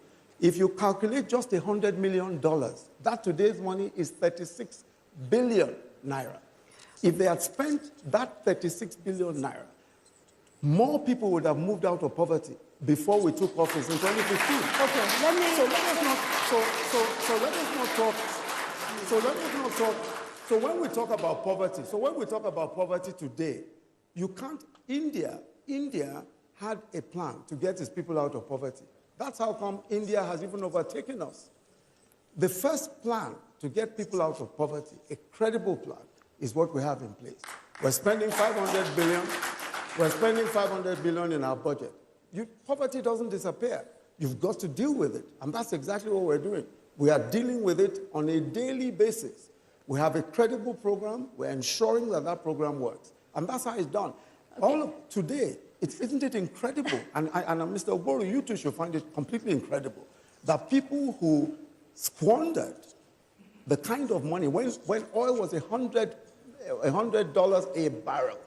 If you calculate just $100 million, that today's money is 36 billion naira. If they had spent that 36 billion naira, more people would have moved out of poverty before we took office in 2015. Okay, let us not talk. So when we talk about poverty today, you can't. India had a plan to get its people out of poverty. That's how come India has even overtaken us. The first plan to get people out of poverty, a credible plan, is what we have in place. We're spending 500 billion. We're spending 500 billion in our budget. Poverty doesn't disappear. You've got to deal with it. And that's exactly what we're doing. We are dealing with it on a daily basis. We have a credible program. We're ensuring that that program works. And that's how it's done. Okay. All of today, isn't it incredible? And Mr. Ogboro, you too should find it completely incredible that people who squandered the kind of money, when oil was $100 a barrel,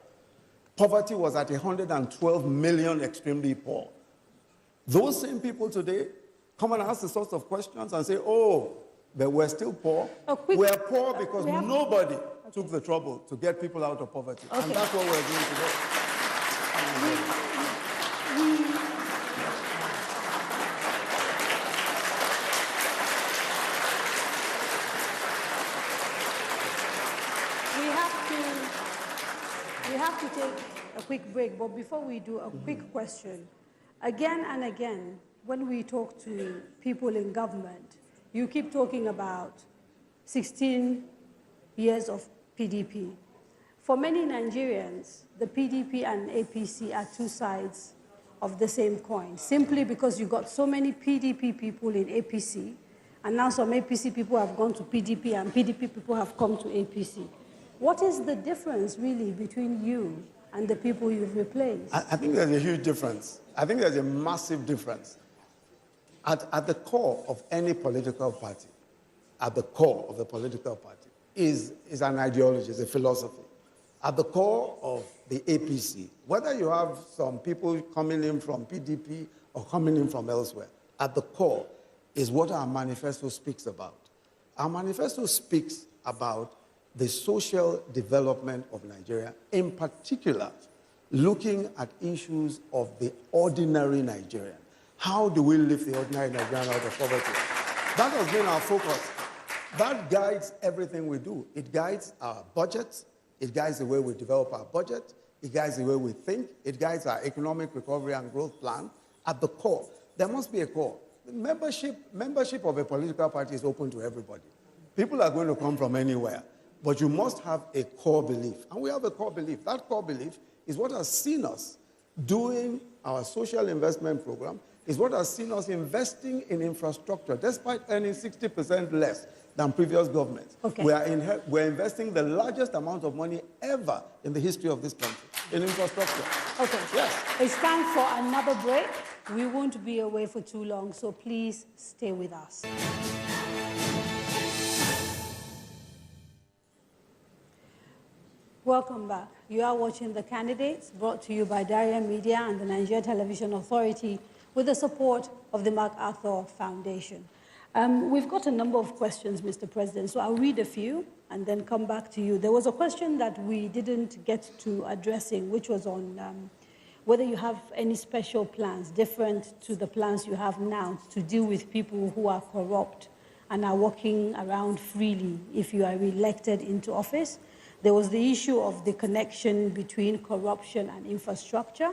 poverty was at 112 million extremely poor. Those same people today come and ask the sorts of questions and say, oh, but we're still poor. We're poor because nobody took the trouble to get people out of poverty. Okay. And that's what we're doing today. We have to take a quick break, but before we do, a quick question. Again and again, when we talk to people in government, you keep talking about 16 years of PDP. For many Nigerians, the PDP and APC are two sides of the same coin, simply because you got so many PDP people in APC, and now some APC people have gone to PDP, and PDP people have come to APC. What is the difference, really, between you and the people you've replaced? I think there's a huge difference. I think there's a massive difference. At the core of any political party, at the core of the political party, is an ideology, is a philosophy. At the core of the APC, whether you have some people coming in from PDP or coming in from elsewhere, at the core is what our manifesto speaks about. Our manifesto speaks about the social development of Nigeria, in particular, looking at issues of the ordinary Nigerian. How do we lift the ordinary Nigerian out of poverty? That has been our focus. That guides everything we do. It guides our budgets. It guides the way we develop our budget. It guides the way we think. It guides our economic recovery and growth plan. At the core, there must be a core. Membership of a political party is open to everybody. People are going to come from anywhere, but you must have a core belief. And we have a core belief. That core belief is what has seen us doing our social investment program, is what has seen us investing in infrastructure, despite earning 60% less than previous governments. Okay. We're investing the largest amount of money ever in the history of this country in infrastructure. Okay. Yes. It's time for another break. We won't be away for too long, so please stay with us. Welcome back. You are watching The Candidates, brought to you by Darien Media and the Nigeria Television Authority with the support of the MacArthur Foundation. We've got a number of questions, Mr. President, so I'll read a few and then come back to you. There was a question that we didn't get to addressing, which was on whether you have any special plans different to the plans you have now to deal with people who are corrupt and are walking around freely if you are re-elected into office. There was the issue of the connection between corruption and infrastructure.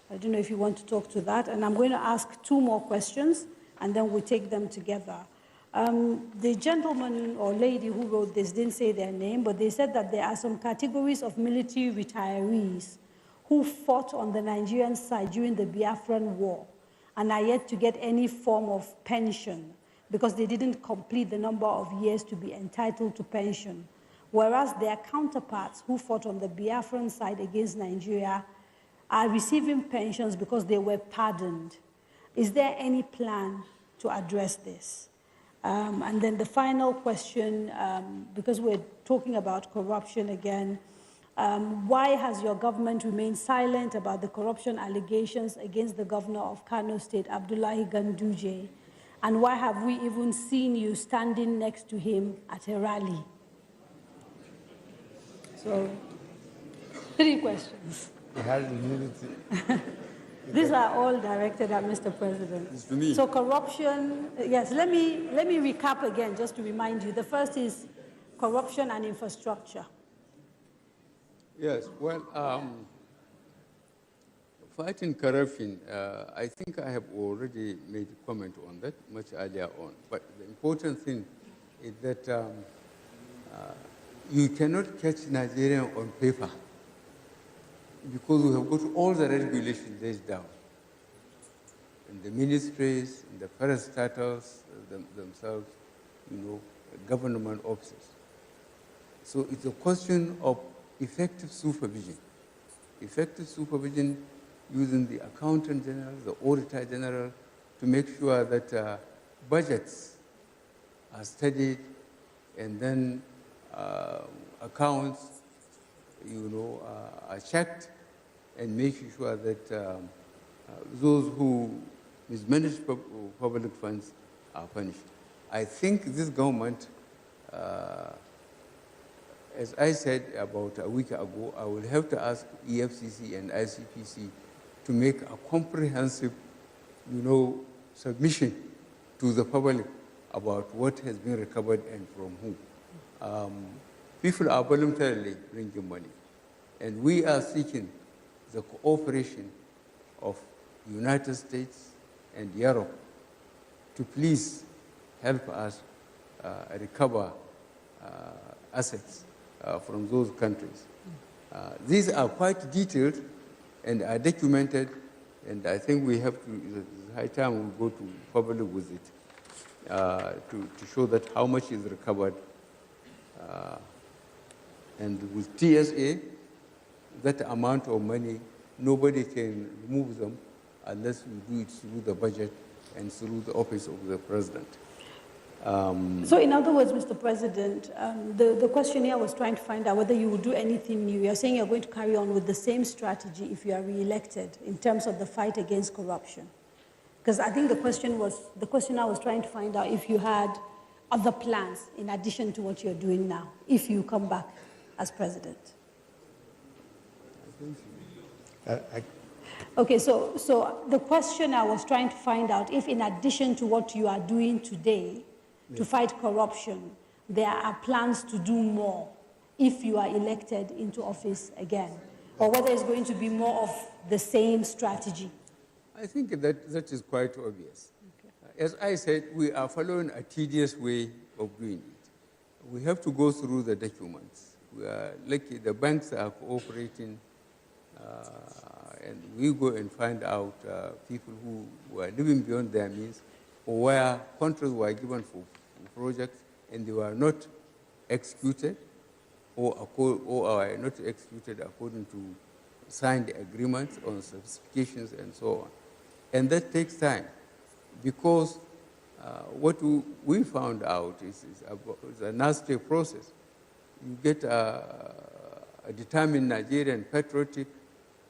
I don't know if you want to talk to that. And I'm going to ask two more questions, and then we'll take them together. The gentleman or lady who wrote this didn't say their name, but they said that there are some categories of military retirees who fought on the Nigerian side during the Biafran War and are yet to get any form of pension because they didn't complete the number of years to be entitled to pension, whereas their counterparts who fought on the Biafran side against Nigeria are receiving pensions because they were pardoned. Is there any plan to address this? And then the final question, because we're talking about corruption again, why has your government remained silent about the corruption allegations against the governor of Kano State, Abdullahi Ganduje? And why have we even seen you standing next to him at a rally? So, 3 questions. These are all directed at Mr. President. It's to me. So corruption, yes, let me recap again just to remind you. The first is corruption and infrastructure. Yes, well, fighting corruption, I think I have already made a comment on that much earlier on. But the important thing is that you cannot catch Nigerian on paper because we have got all the regulations laid down in the ministries, in the parastatals themselves, government offices. So it's a question of effective supervision using the accountant general, the auditor general, to make sure that budgets are studied and then accounts, are checked, and making sure that those who mismanage public funds are punished. I think this government, as I said about a week ago, I will have to ask EFCC and ICPC to make a comprehensive, submission to the public about what has been recovered and from whom. People are voluntarily bringing money, and we are seeking the cooperation of the United States and Europe to please help us recover assets from those countries. These are quite detailed and are documented, and I think we have to, it's high time we go to public with it to show that how much is recovered. And with TSA, that amount of money, nobody can remove them unless we do it through the budget and through the office of the president. So in other words, Mr. President, the question here was trying to find out whether you would do anything new. You're saying you're going to carry on with the same strategy if you are re-elected in terms of the fight against corruption. Because I think the questioner was trying to find out if you had other plans in addition to what you're doing now, if you come back as president. Okay, so the question I was trying to find out, if in addition to what you are doing today to fight corruption, there are plans to do more if you are elected into office again, or whether it's going to be more of the same strategy. I think that is quite obvious. Okay. As I said, we are following a tedious way of doing it. We have to go through the documents. We are lucky the banks are cooperating, and we go and find out people who are living beyond their means, or where contracts were given for projects and they were not executed, or are not executed according to signed agreements on specifications and so on. And that takes time, because what we found out is a nasty process. You get a determined Nigerian patriotic,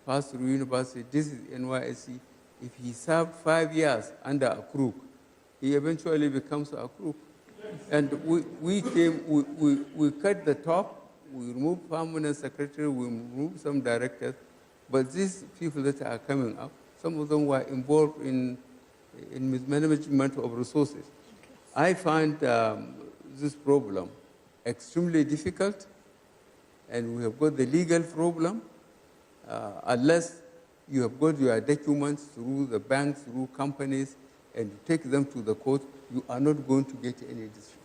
passed through university, this is NYSC. If he served 5 years under a crook, he eventually becomes a crook. And we cut the top, we removed permanent secretary, we removed some directors, but these people that are coming up, some of them were involved in mismanagement of resources. Okay. I find this problem extremely difficult, and we have got the legal problem. Unless you have got your documents through the banks, through companies, and you take them to the court, you are not going to get any decision.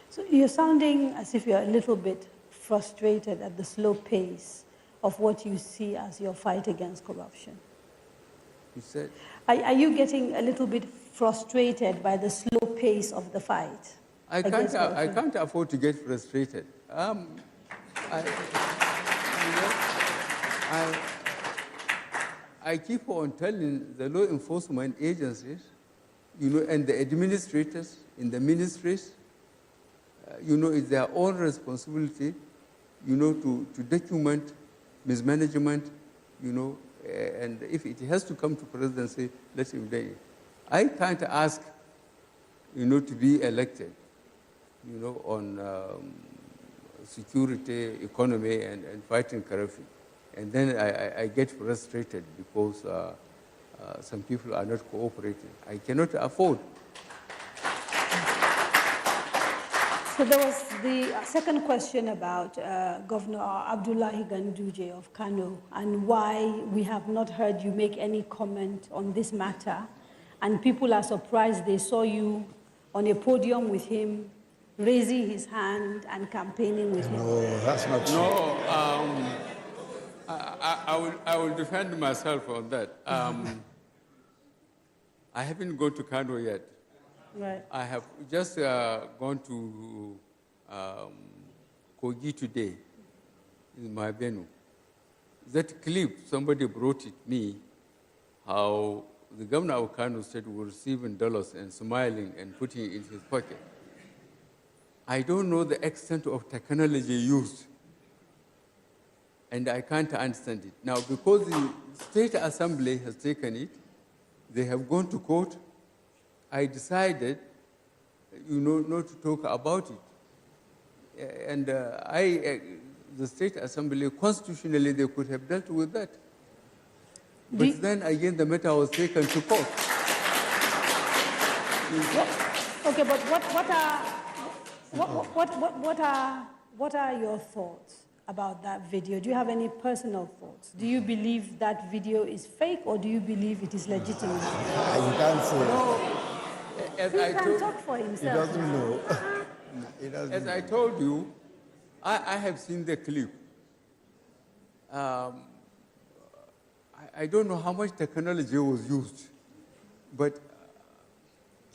So you're sounding as if you're a little bit frustrated at the slow pace of what you see as your fight against corruption. You said? Are you getting a little bit frustrated by the slow pace of the fight? I can't afford to get frustrated. I keep on telling the law enforcement agencies, and the administrators in the ministries, it's their own responsibility, to document mismanagement, and if it has to come to presidency, let him do it. I can't ask, to be elected, on security, economy, and fighting corruption. And then I get frustrated because some people are not cooperating. I cannot afford. So there was the second question about Governor Abdullahi Ganduje of Kano, and why we have not heard you make any comment on this matter. And people are surprised they saw you on a podium with him, raising his hand and campaigning with him. No, that's not true. No, I will defend myself on that. I haven't gone to Kano yet. Right. I have just gone to Kogi today, in my venue. That clip, somebody brought it me, how the governor of Kano State was receiving dollars and smiling and putting it in his pocket. I don't know the extent of technology used, and I can't understand it. Now, because the State Assembly has taken it, they have gone to court, I decided, not to talk about it. And the State Assembly, constitutionally, they could have dealt with that. But then again, the matter was taken to court. Okay, but what are your thoughts about that video? Do you have any personal thoughts? Do you believe that video is fake, or do you believe it is legitimate? You can't say. No. He can talk for himself. He doesn't know. As I told you, I have seen the clip. I don't know how much technology was used, but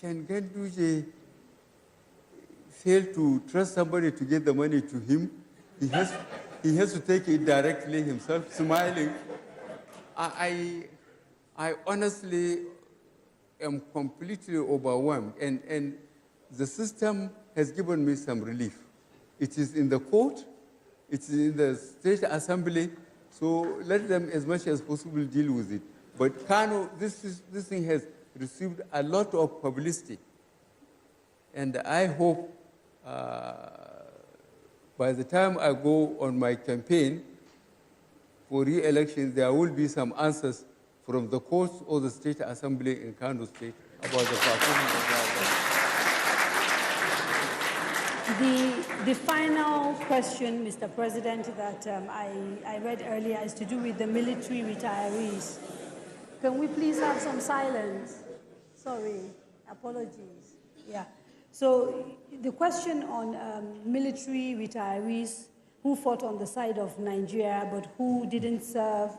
can Ganduje fail to trust somebody to get the money to him? He has to take it directly himself, smiling. I honestly am completely overwhelmed, and the system has given me some relief. It is in the court, it's in the State Assembly, so let them as much as possible deal with it. But Kano, this thing has received a lot of publicity, and I hope by the time I go on my campaign for re-election, there will be some answers from the courts or the State Assembly in Kano State about the performance of The final question, Mr. President, that I read earlier is to do with the military retirees. Can we please have some silence? Sorry, apologies. Yeah. So the question on military retirees who fought on the side of Nigeria but who didn't serve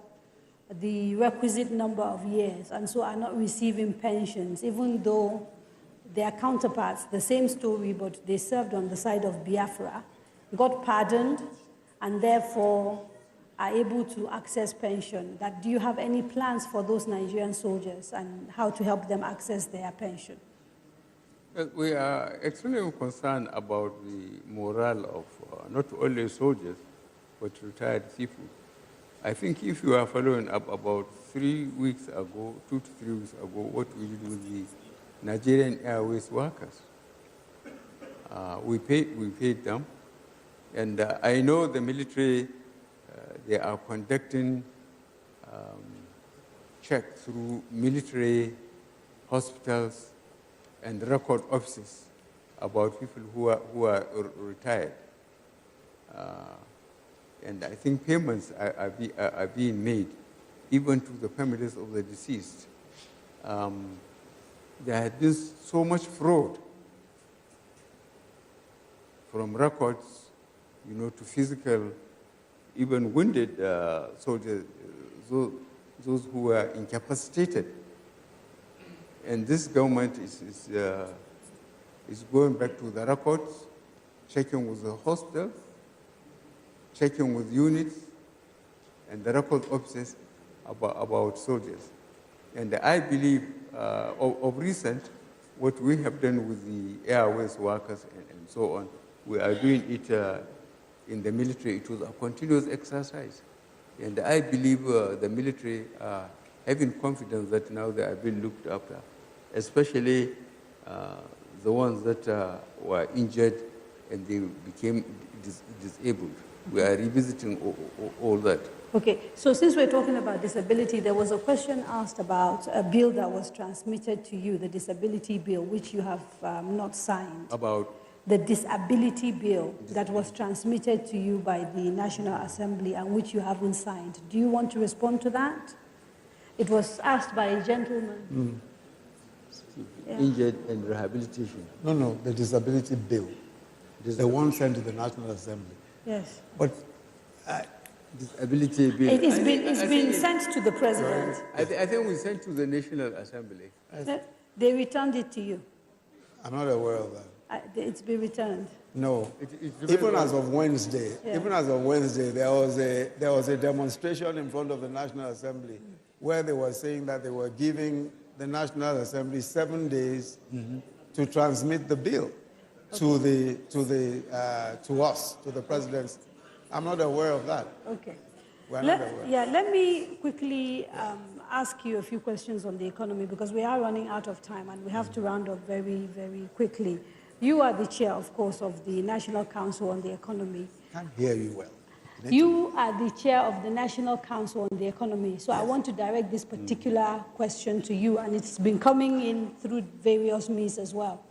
the requisite number of years and so are not receiving pensions, even though their counterparts, the same story, but they served on the side of Biafra, got pardoned, and therefore are able to access pension. Do you have any plans for those Nigerian soldiers and how to help them access their pension? Well, we are extremely concerned about the morale of not only soldiers, but retired people. I think if you are following up about 3 weeks ago, 2 to 3 weeks ago, what we did with the Nigerian Airways workers. We paid them, and I know the military, they are conducting checks through military hospitals and record offices about people who are retired. And I think payments are being made, even to the families of the deceased. There had been so much fraud, from records, to physical, even wounded soldiers, those who were incapacitated. And this government is going back to the records, checking with the hospitals, checking with units, and the record offices about soldiers. And I believe, of recent, what we have done with the airways workers and so on, we are doing it in the military. It was a continuous exercise. And I believe the military are having confidence that now they are being looked after, especially the ones that were injured and they became disabled. We are revisiting all that. Okay, so since we're talking about disability, there was a question asked about a bill that was transmitted to you, the disability bill, which you have not signed. About? The disability bill that was transmitted to you by the National Assembly and which you haven't signed. Do you want to respond to that? It was asked by a gentleman. Yeah. Injured and rehabilitation. No, the disability bill. The one sent to the National Assembly. Yes. But disability bill. It's been sent to the president. I think we sent to the National Assembly. They returned it to you. I'm not aware of that. It's been returned. No. Even as of Wednesday, there was a demonstration in front of the National Assembly where they were saying that they were giving the National Assembly 7 days to transmit the bill to us, to the president. I'm not aware of that. Okay. We're not aware. Yeah, let me quickly ask you a few questions on the economy because we are running out of time and we have to round up very, very quickly. You are the chair, of course, of the National Council on the Economy. I can't hear you well. You are the chair of the National Council on the Economy. So yes. I want to direct this particular question to you, and it's been coming in through various means as well.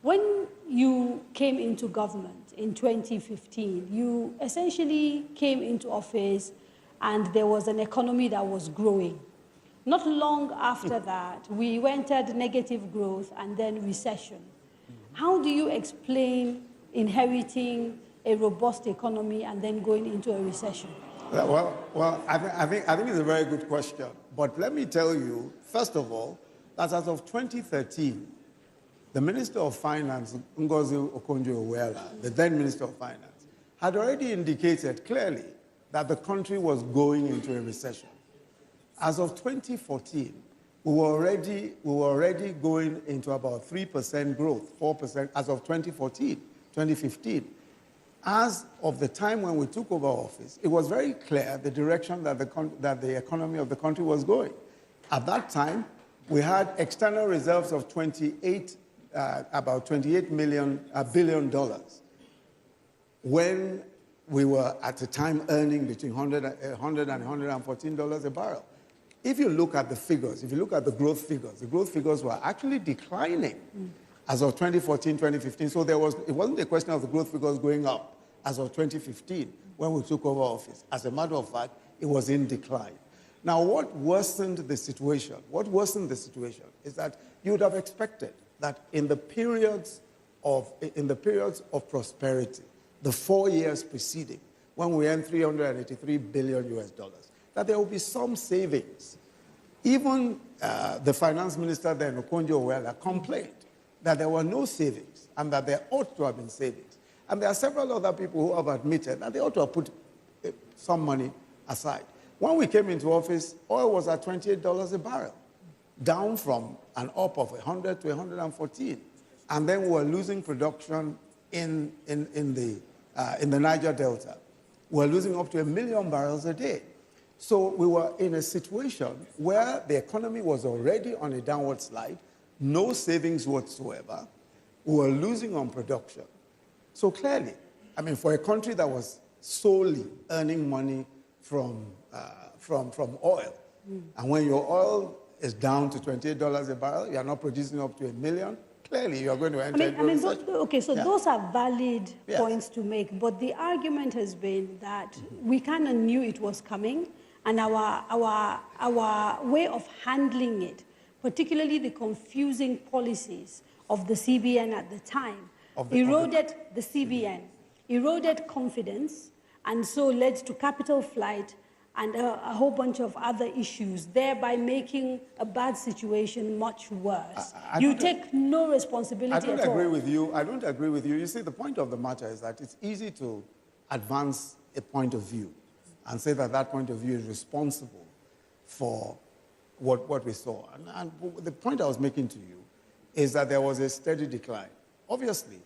When you came into government in 2015, you essentially came into office and there was an economy that was growing. Not long after that, we entered negative growth and then recession. How do you explain inheriting a robust economy and then going into a recession? Well, I think it's a very good question. But let me tell you, first of all, that as of 2013, the Minister of Finance, Ngozi Okonjo-Iweala, the then Minister of Finance, had already indicated clearly that the country was going into a recession. As of 2014, we were already going into about 3% growth, 4% as of 2015. As of the time when we took over office, it was very clear the direction that the economy of the country was going. At that time, we had external reserves of about $28 billion. When we were at the time earning between $100 and $114 a barrel. If you look at the figures, if you look at the growth figures were actually declining as of 2014, 2015. So it wasn't a question of the growth figures going up as of 2015 when we took over office. As a matter of fact, it was in decline. Now, what worsened the situation is that you would have expected that in the periods of prosperity, the 4 years preceding, when we earned $383 billion, that there will be some savings. Even the finance minister then, Okonjo-Iweala, complained that there were no savings and that there ought to have been savings. And there are several other people who have admitted that they ought to have put some money aside. When we came into office, oil was at $28 a barrel, down from an up of 100 to 114. And then we were losing production in the Niger Delta. We were losing up to 1 million barrels a day. So we were in a situation where the economy was already on a downward slide, no savings whatsoever. We were losing on production. So clearly, I mean, for a country that was solely earning money from oil, and when your oil is down to $28 a barrel, you are not producing up to 1 million, clearly you are going to enter into recession. Those are valid points to make, but the argument has been that we kind of knew it was coming, and our way of handling it, particularly the confusing policies of the CBN at the time, eroded the CBN, eroded confidence, and so led to capital flight and a whole bunch of other issues, thereby making a bad situation much worse. You take no responsibility at all. I don't agree with you. You see, the point of the matter is that it's easy to advance a point of view and say that that point of view is responsible for what we saw. And the point I was making to you is that there was a steady decline. Obviously,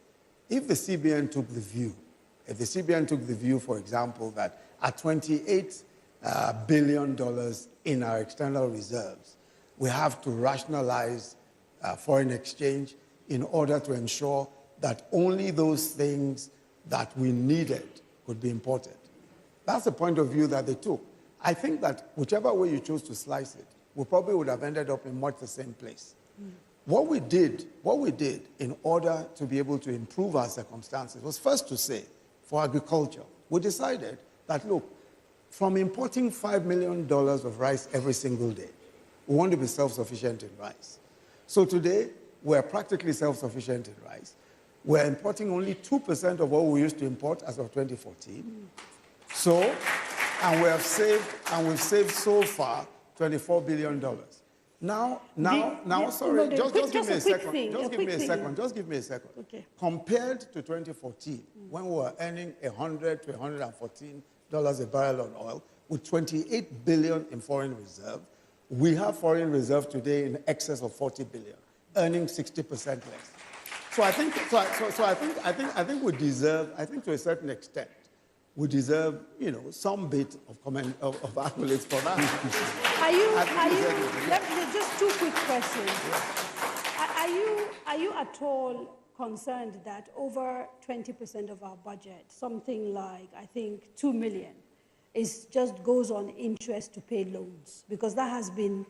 if the CBN took the view, for example, that at $28 billion in our external reserves, we have to rationalize foreign exchange in order to ensure that only those things that we needed could be imported. That's the point of view that they took. I think that whichever way you chose to slice it, we probably would have ended up in much the same place. What we did in order to be able to improve our circumstances was first to say, for agriculture, we decided that, look, from importing $5 million of rice every single day, we want to be self-sufficient in rice. So today, we're practically self-sufficient in rice. We're importing only 2% of what we used to import as of 2014. So, and we've saved so far $24 billion. Just give me a second. Okay. Compared to 2014, when we were earning $100 to $114 a barrel on oil, with 28 billion in foreign reserve, we have foreign reserve today in excess of 40 billion, earning 60% less. So I think we deserve, I think to a certain extent, we deserve, some bit of accolades for that. Just two quick questions. Are you at all concerned that over 20% of our budget, something like, I think, 2 million, just goes on interest to pay loans? Because that has been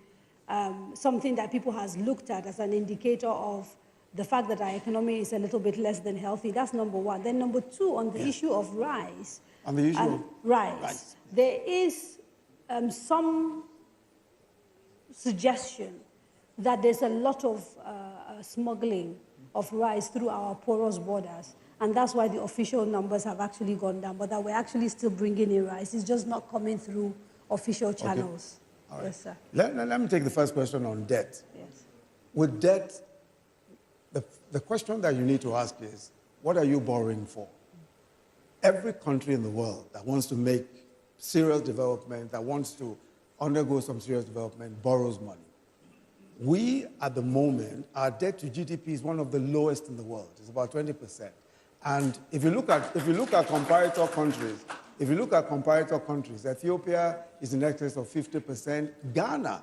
something that people has looked at as an indicator of the fact that our economy is a little bit less than healthy. That's number one. Then number two, on the issue of rice. On the issue of rice. There is some suggestion that there's a lot of smuggling of rice through our porous borders, and that's why the official numbers have actually gone down, but that we're actually still bringing in rice. It's just not coming through official channels. Okay. All right. Yes, sir. Let me take the first question on debt. Yes. With debt, the question that you need to ask is, what are you borrowing for? Every country in the world that wants to make serious development, that wants to undergo some serious development, borrows money. We, at the moment, our debt to GDP is one of the lowest in the world. It's about 20%. And if you look at comparator countries, Ethiopia is in excess of 50%. Ghana,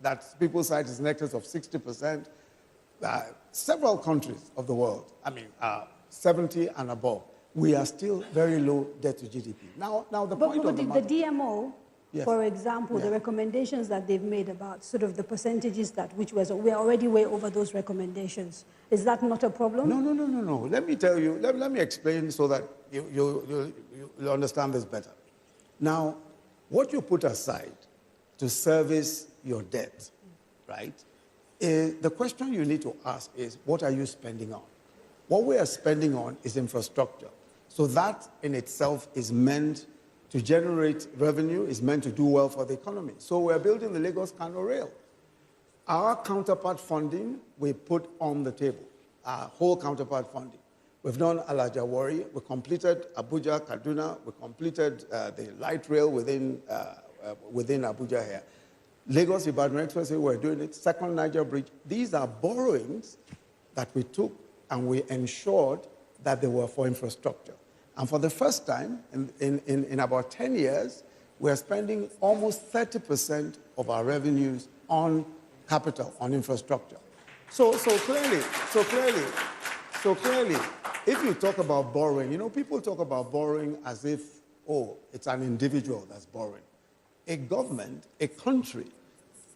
that people cite, is in excess of 60%. Several countries of the world, 70 and above. we are still very low debt to GDP. Now the point of the matter... The DMO, yes. for example, the recommendations that they've made about sort of the percentages that we're already way over those recommendations. Is that not a problem? No. Let me tell you, let me explain so that you'll understand this better. Now, what you put aside to service your debt, right, the question you need to ask is, what are you spending on? What we are spending on is infrastructure. So that in itself is meant to generate revenue, is meant to do well for the economy. So we're building the Lagos-Kano Rail. Our counterpart funding we put on the table, our whole counterpart funding. We've done Alajawari, we completed Abuja, Kaduna, we completed the light rail within Abuja here. Lagos Ibadan Expressway, we're doing it. Second Niger Bridge. These are borrowings that we took and we ensured that they were for infrastructure. And for the first time in about 10 years, we're spending almost 30% of our revenues on capital, on infrastructure. So clearly, if you talk about borrowing, you know, people talk about borrowing as if, oh, it's an individual that's borrowing. A government, a country,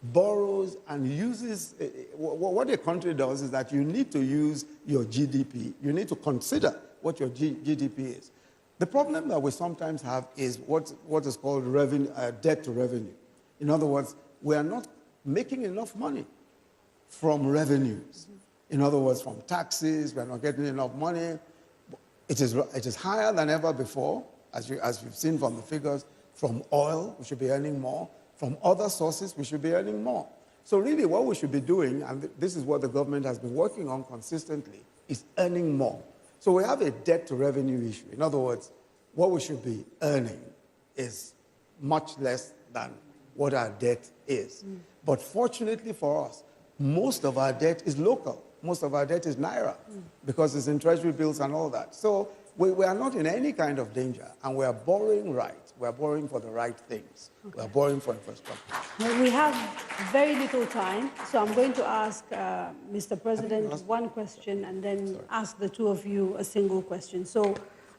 borrows and uses, what a country does is that you need to use your GDP. You need to consider what your GDP is. The problem that we sometimes have is what is called revenue, debt to revenue. In other words, we are not making enough money from revenues. In other words, from taxes, we're not getting enough money. It is higher than ever before, as you've seen from the figures. From oil, we should be earning more. From other sources, we should be earning more. So really what we should be doing, and this is what the government has been working on consistently, is earning more. So we have a debt to revenue issue. In other words, what we should be earning is much less than what our debt is. But fortunately for us, most of our debt is local. Most of our debt is Naira because it's in treasury bills and all that. So we are not in any kind of danger, and we are borrowing right. We are borrowing for the right things. Okay. We are borrowing for infrastructure. Well, we have very little time, so I'm going to ask Mr. President one question and then ask the two of you a single question. So,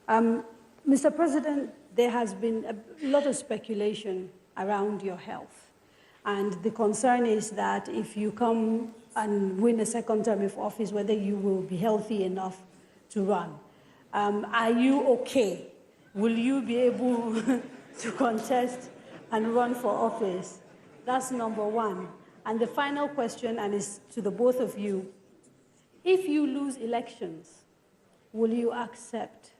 Mr. President, there has been a lot of speculation around your health. And the concern is that if you come and win a second term of office, whether you will be healthy enough to run. Are you okay? Will you be able to contest and run for office? That's number one. And the final question, and it's to the both of you, if you lose elections, will you accept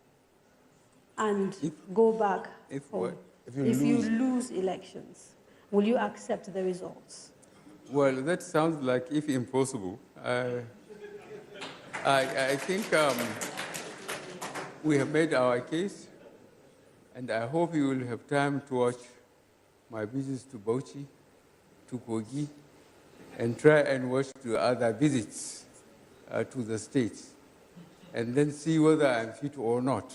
and go back home? If you lose elections, will you accept the results? Well, that sounds like if impossible. I think we have made our case, and I hope you will have time to watch my visits to Bauchi, to Kogi, and try and watch the other visits to the states, and then see whether I'm fit or not.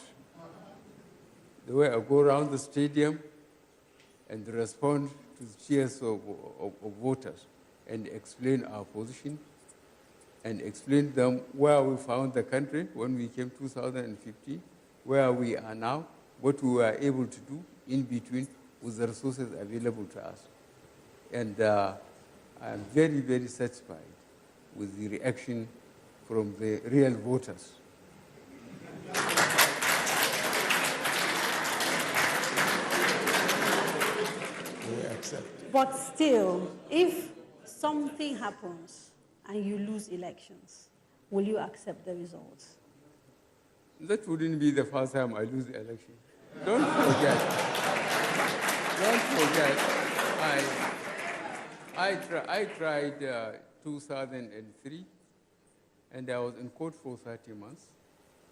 The way I go around the stadium and respond to the cheers of voters and explain our position and explain to them where we found the country when we came 2015, where we are now, what we were able to do in between with the resources available to us. And I'm very, very satisfied with the reaction from the real voters. But still, if something happens and you lose elections, will you accept the results? That wouldn't be the first time I lose the election. Don't forget. Don't forget. I tried 2003, and I was in court for 30 months.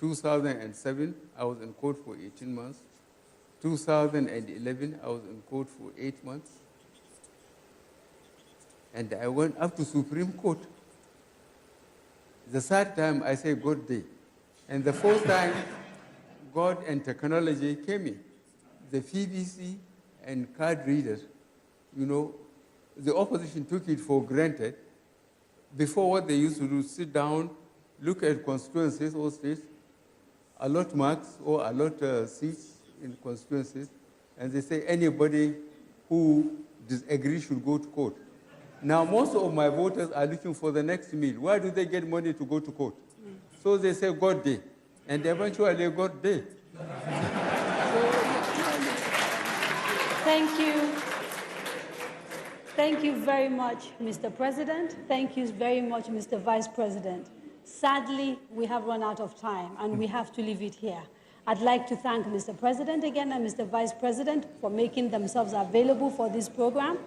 2007, I was in court for 18 months. 2011, I was in court for 8 months. And I went up to Supreme Court. The third time, I say, good day. And the fourth time, God and technology came in. The PVC and card readers, you know, the opposition took it for granted. Before, what they used to do, sit down, look at constituencies or states, allot marks or allot seats in constituencies, and they say anybody who disagrees should go to court. Now, most of my voters are looking for the next meal. Why do they get money to go to court? So they say God day, and eventually God day. Thank you. Thank you very much, Mr. President. Thank you very much, Mr. Vice President. Sadly, we have run out of time, and we have to leave it here. I'd like to thank Mr. President again and Mr. Vice President for making themselves available for this program.